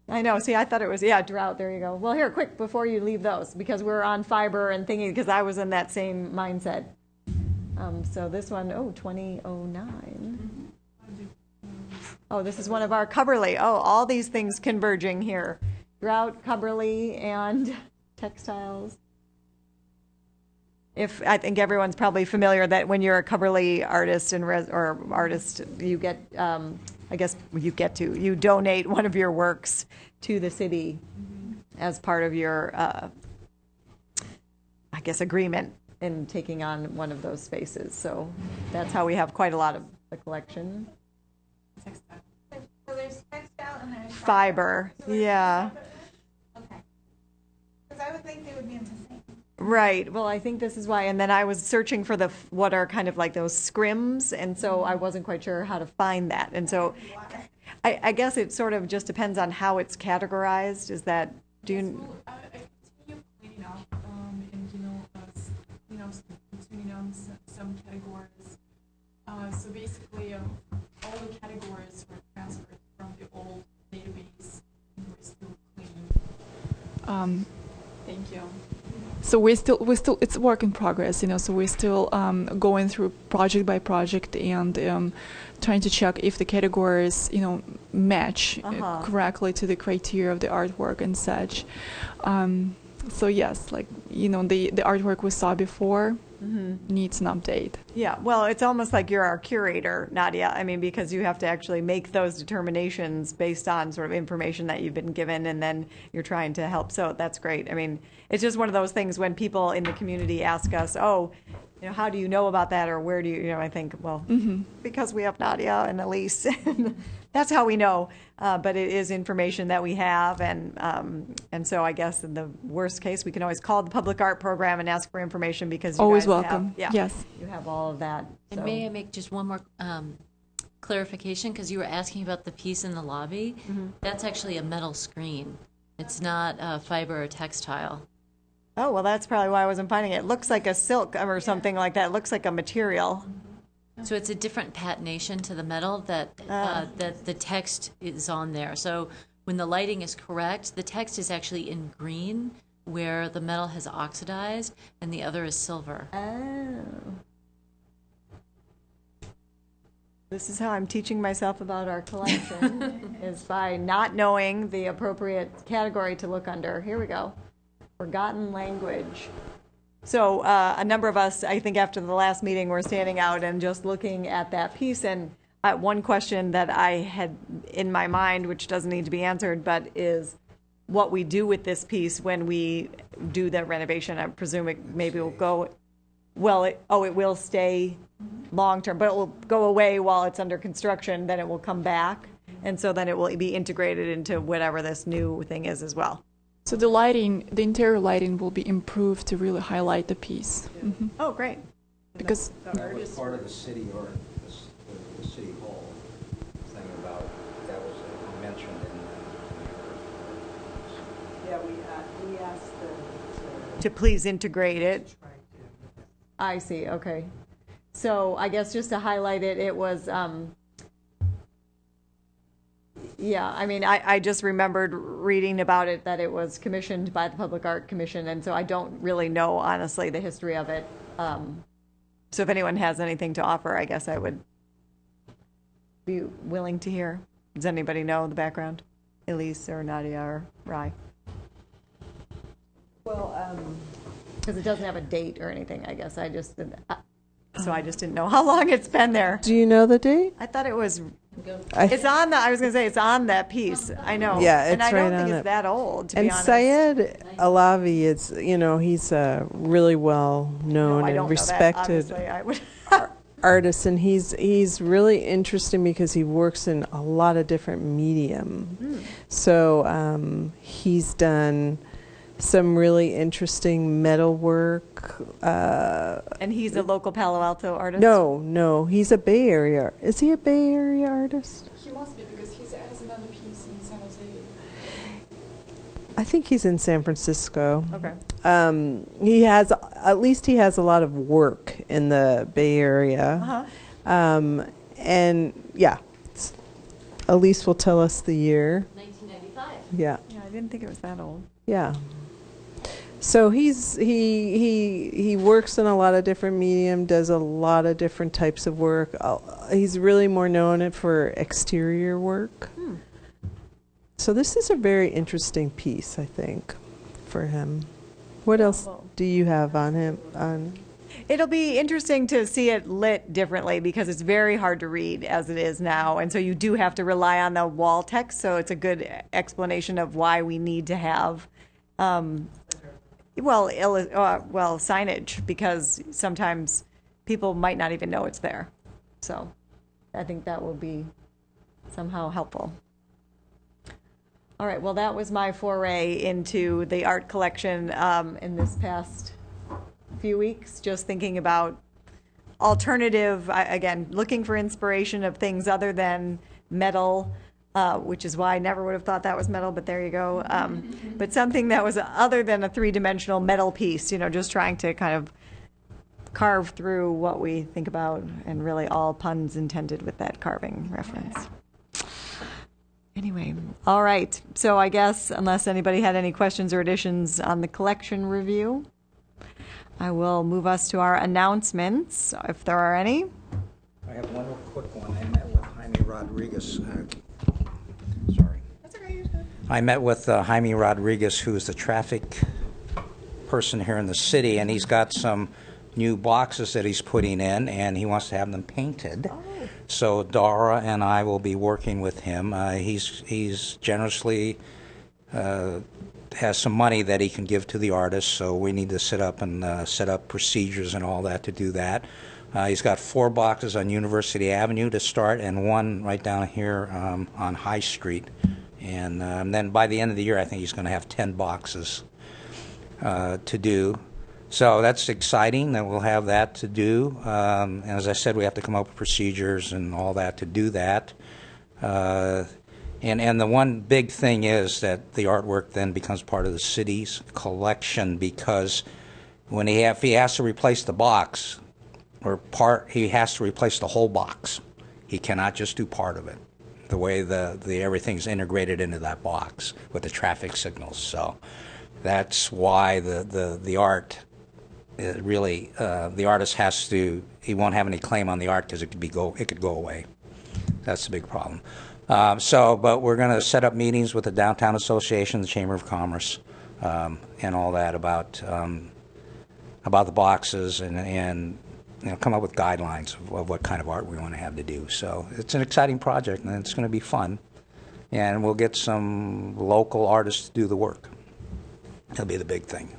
I know, see, I thought it was, yeah, drought, there you go. Well, here, quick, before you leave those, because we're on fiber and thinking, because I was in that same mindset. So this one, 2009. Oh, this is one of our Cubberley. Oh, all these things converging here. Drought, Cubberley, and textiles. I think everyone's probably familiar that when you're a Cubberley artist or artist, you get, you donate one of your works to the city as part of your, agreement in taking on one of those spaces. So that's how we have quite a lot of the collection. So there's textile and there's Fiber, yeah. Okay. Because I would think they would be in the same. Right. Well, I think this is why. And then I was searching for what are kind of like those scrims, and so I wasn't quite sure how to find that. And so I guess it sort of just depends on how it's categorized. Is that, do you... I continue cleaning up and, tuning on some categories. So basically, all the categories were transferred from the old database, and we're still cleaning. Thank you. So we're still, it's work in progress, so we're still going through project by project and trying to check if the categories, match correctly to the criteria of the artwork and such. So yes, the artwork we saw before needs an update. Yeah, well, it's almost like you're our curator, Nadia. I mean, because you have to actually make those determinations based on sort of information that you've been given, and then you're trying to help. So that's great. I mean, it's just one of those things when people in the community ask us, how do you know about that, or where do you, I think, well, because we have Nadia and Elise. That's how we know. But it is information that we have, and so I guess in the worst case, we can always call the public art program and ask for information, because you always guys welcome. Yes, you have all of that. And may I make just one more clarification, because you were asking about the piece in the lobby. That's actually a metal screen. It's not fiber or textile. Oh, well, that's probably why I wasn't finding it. It looks like a silk or something like that. It looks like a material. So it's a different patination to the metal that the text is on there. So when the lighting is correct, the text is actually in green, where the metal has oxidized, and the other is silver. Oh. This is how I'm teaching myself about our collection, is by not knowing the appropriate category to look under. Here we go. Forgotten language. So a number of us, I think after the last meeting, were standing out and just looking at that piece. And one question that I had in my mind, which doesn't need to be answered, but is what we do with this piece when we do the renovation. I presume it maybe will go, it will stay long-term, but it will go away while it's under construction. Then it will come back. And so then it will be integrated into whatever this new thing is as well. So the interior lighting will be improved to really highlight the piece. Oh, great. Because that was part of the city or the city hall thing about that was mentioned in we asked them to please integrate it. I see. Okay. So I guess just to highlight it, it was. Yeah, I mean, I just remembered reading about it, that it was commissioned by the Public Art Commission, and so I don't really know, honestly, the history of it. So if anyone has anything to offer, I guess I would be willing to hear. Does anybody know the background? Elise or Nadia or Rai? Because it doesn't have a date or anything, I guess. So I just didn't know how long it's been there. Do you know the date? I thought it was. It's on I was going to say it's on that piece. I know. Yeah, it's and I don't right think on it's it. that old. To And be honest. Syed Alavi is, he's really well known I and don't respected know that, obviously. I would. artist, and he's really interesting because he works in a lot of different medium. So he's done some really interesting metal work. And he's a local Palo Alto artist? No, he's a Bay Area. Is he a Bay Area artist? He must be because he has another piece in San Jose. I think he's in San Francisco. Okay. He has a lot of work in the Bay Area. And yeah, at least will tell us the year. 1995. Yeah. Yeah, I didn't think it was that old. Yeah. So he works in a lot of different medium, does a lot of different types of work. He's really more known for exterior work. So this is a very interesting piece, I think, for him. What else do you have on him? It'll be interesting to see it lit differently because it's very hard to read as it is now. And so you do have to rely on the wall text. So it's a good explanation of why we need to have, signage, because sometimes people might not even know it's there. So I think that will be somehow helpful. All right, well, that was my foray into the art collection in this past few weeks, just thinking about alternative, again, looking for inspiration of things other than metal, which is why I never would have thought that was metal, but there you go. But something that was other than a three-dimensional metal piece, just trying to kind of carve through what we think about, and really all puns intended with that carving reference. Anyway, all right. So I guess unless anybody had any questions or additions on the collection review, I will move us to our announcements, if there are any. I have one real quick one. I met with Jaime Rodriguez. Sorry. That's okay. I met with Jaime Rodriguez, who is the traffic person here in the city, and he's got some new boxes that he's putting in, and he wants to have them painted. So Dara and I will be working with him. He's generously has some money that he can give to the artist, so we need to set up procedures and all that to do that. He's got 4 boxes on University Avenue to start, and 1 right down here on High Street. And then by the end of the year, I think he's going to have 10 boxes to do. So that's exciting that we'll have that to do. And as I said, we have to come up with procedures and all that to do that. And the one big thing is that the artwork then becomes part of the city's collection, because when he has to replace the box he has to replace the whole box. He cannot just do part of it. The way the everything's integrated into that box with the traffic signals. So that's why the art. Really, the artist he won't have any claim on the art because it could go away. That's the big problem. But we're going to set up meetings with the Downtown Association, the Chamber of Commerce, and all that about the boxes and come up with guidelines of what kind of art we want to have to do. So it's an exciting project, and it's going to be fun. And we'll get some local artists to do the work. That'll be the big thing.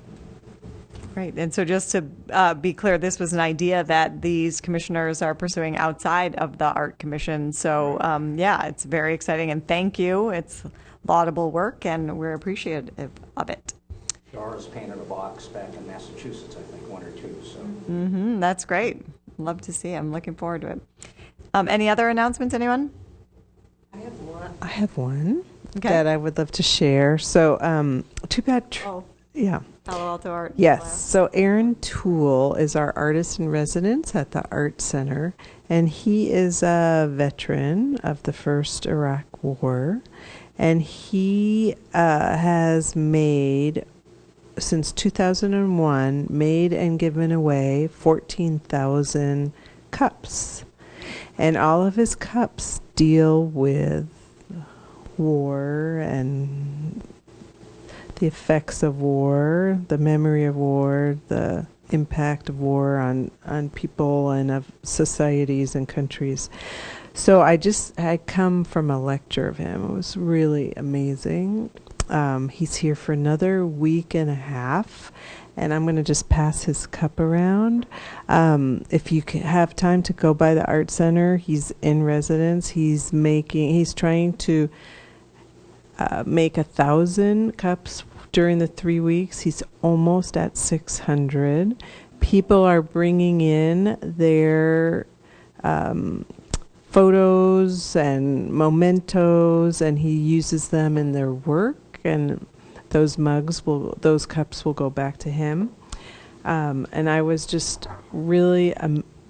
Great. And so just to be clear, this was an idea that these commissioners are pursuing outside of the Art Commission. So, it's very exciting. And thank you. It's laudable work, and we're appreciative of it. Dora's painted a box back in Massachusetts, I think, 1 or 2. So. That's great. Love to see. I'm looking forward to it. Any other announcements, anyone? I have one Okay. that I would love to share. So, too bad. Yeah. Palo Alto Art. Yes. Lab. So Aaron Toole is our artist in residence at the Art Center, and he is a veteran of the first Iraq War, and he has made, since 2001, made and given away 14,000 cups, and all of his cups deal with war and the effects of war, the memory of war, the impact of war on people and of societies and countries. So I come from a lecture of him. It was really amazing. He's here for another week and a half, and I'm going to just pass his cup around. If you have time to go by the Art Center, he's in residence. He's trying to make 1,000 cups during the 3 weeks. He's almost at 600. People are bringing in their photos and mementos, and he uses them in their work, and those cups will go back to him. And I was just really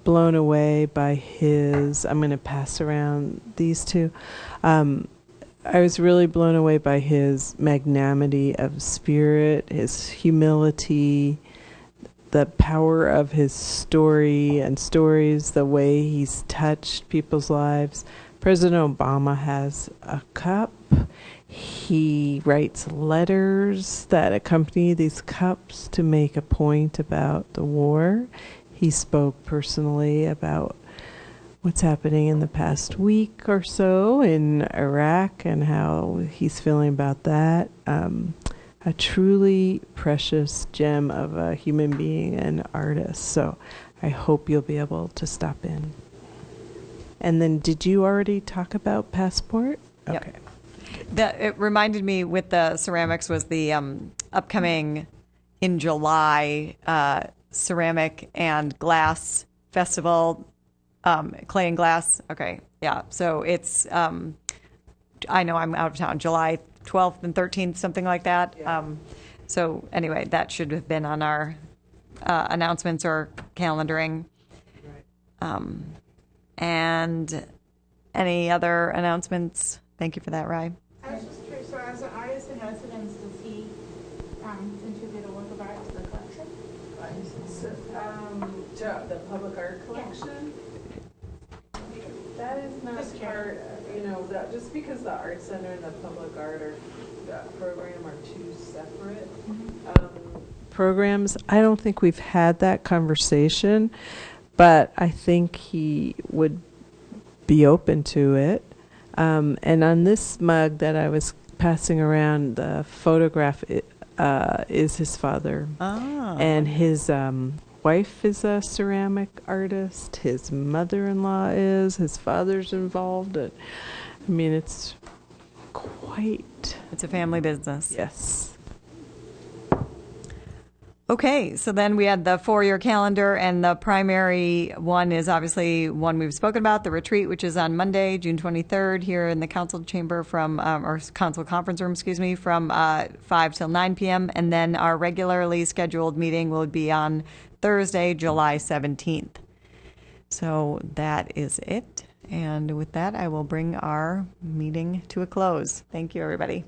blown away by I'm going to pass around these two. I was really blown away by his magnanimity of spirit, his humility, the power of his stories, the way he's touched people's lives. President Obama has a cup. He writes letters that accompany these cups to make a point about the war. He spoke personally about what's happening in the past week or so in Iraq and how he's feeling about that. A truly precious gem of a human being and artist. So I hope you'll be able to stop in. And then, did you already talk about Passport? Okay. Yep. It reminded me with the ceramics was the upcoming in July ceramic and glass festival, clay and glass. Okay, yeah. So it's I know I'm out of town. July 12th and 13th, something like that. Yeah. So anyway, that should have been on our announcements or calendaring. Right. And any other announcements? Thank you for that, Rye. I was just curious, so as an artist in residence, does he contribute a work of art to the collection? To the public art collection? Yeah. That is not part, that just because the Art Center and the public art program are two separate programs. I don't think we've had that conversation, but I think he would be open to it. And on this mug that I was passing around, the photograph is his father. Ah. And his wife is a ceramic artist. His mother-in-law is. His father's involved. I mean, it's quite... It's a family business. Yes. Okay, so then we had the 4-year calendar, and the primary one is obviously one we've spoken about, the retreat, which is on Monday, June 23rd, here in the council chamber or council conference room, from 5 till 9 p.m. And then our regularly scheduled meeting will be on Thursday, July 17th. So that is it. And with that, I will bring our meeting to a close. Thank you, everybody.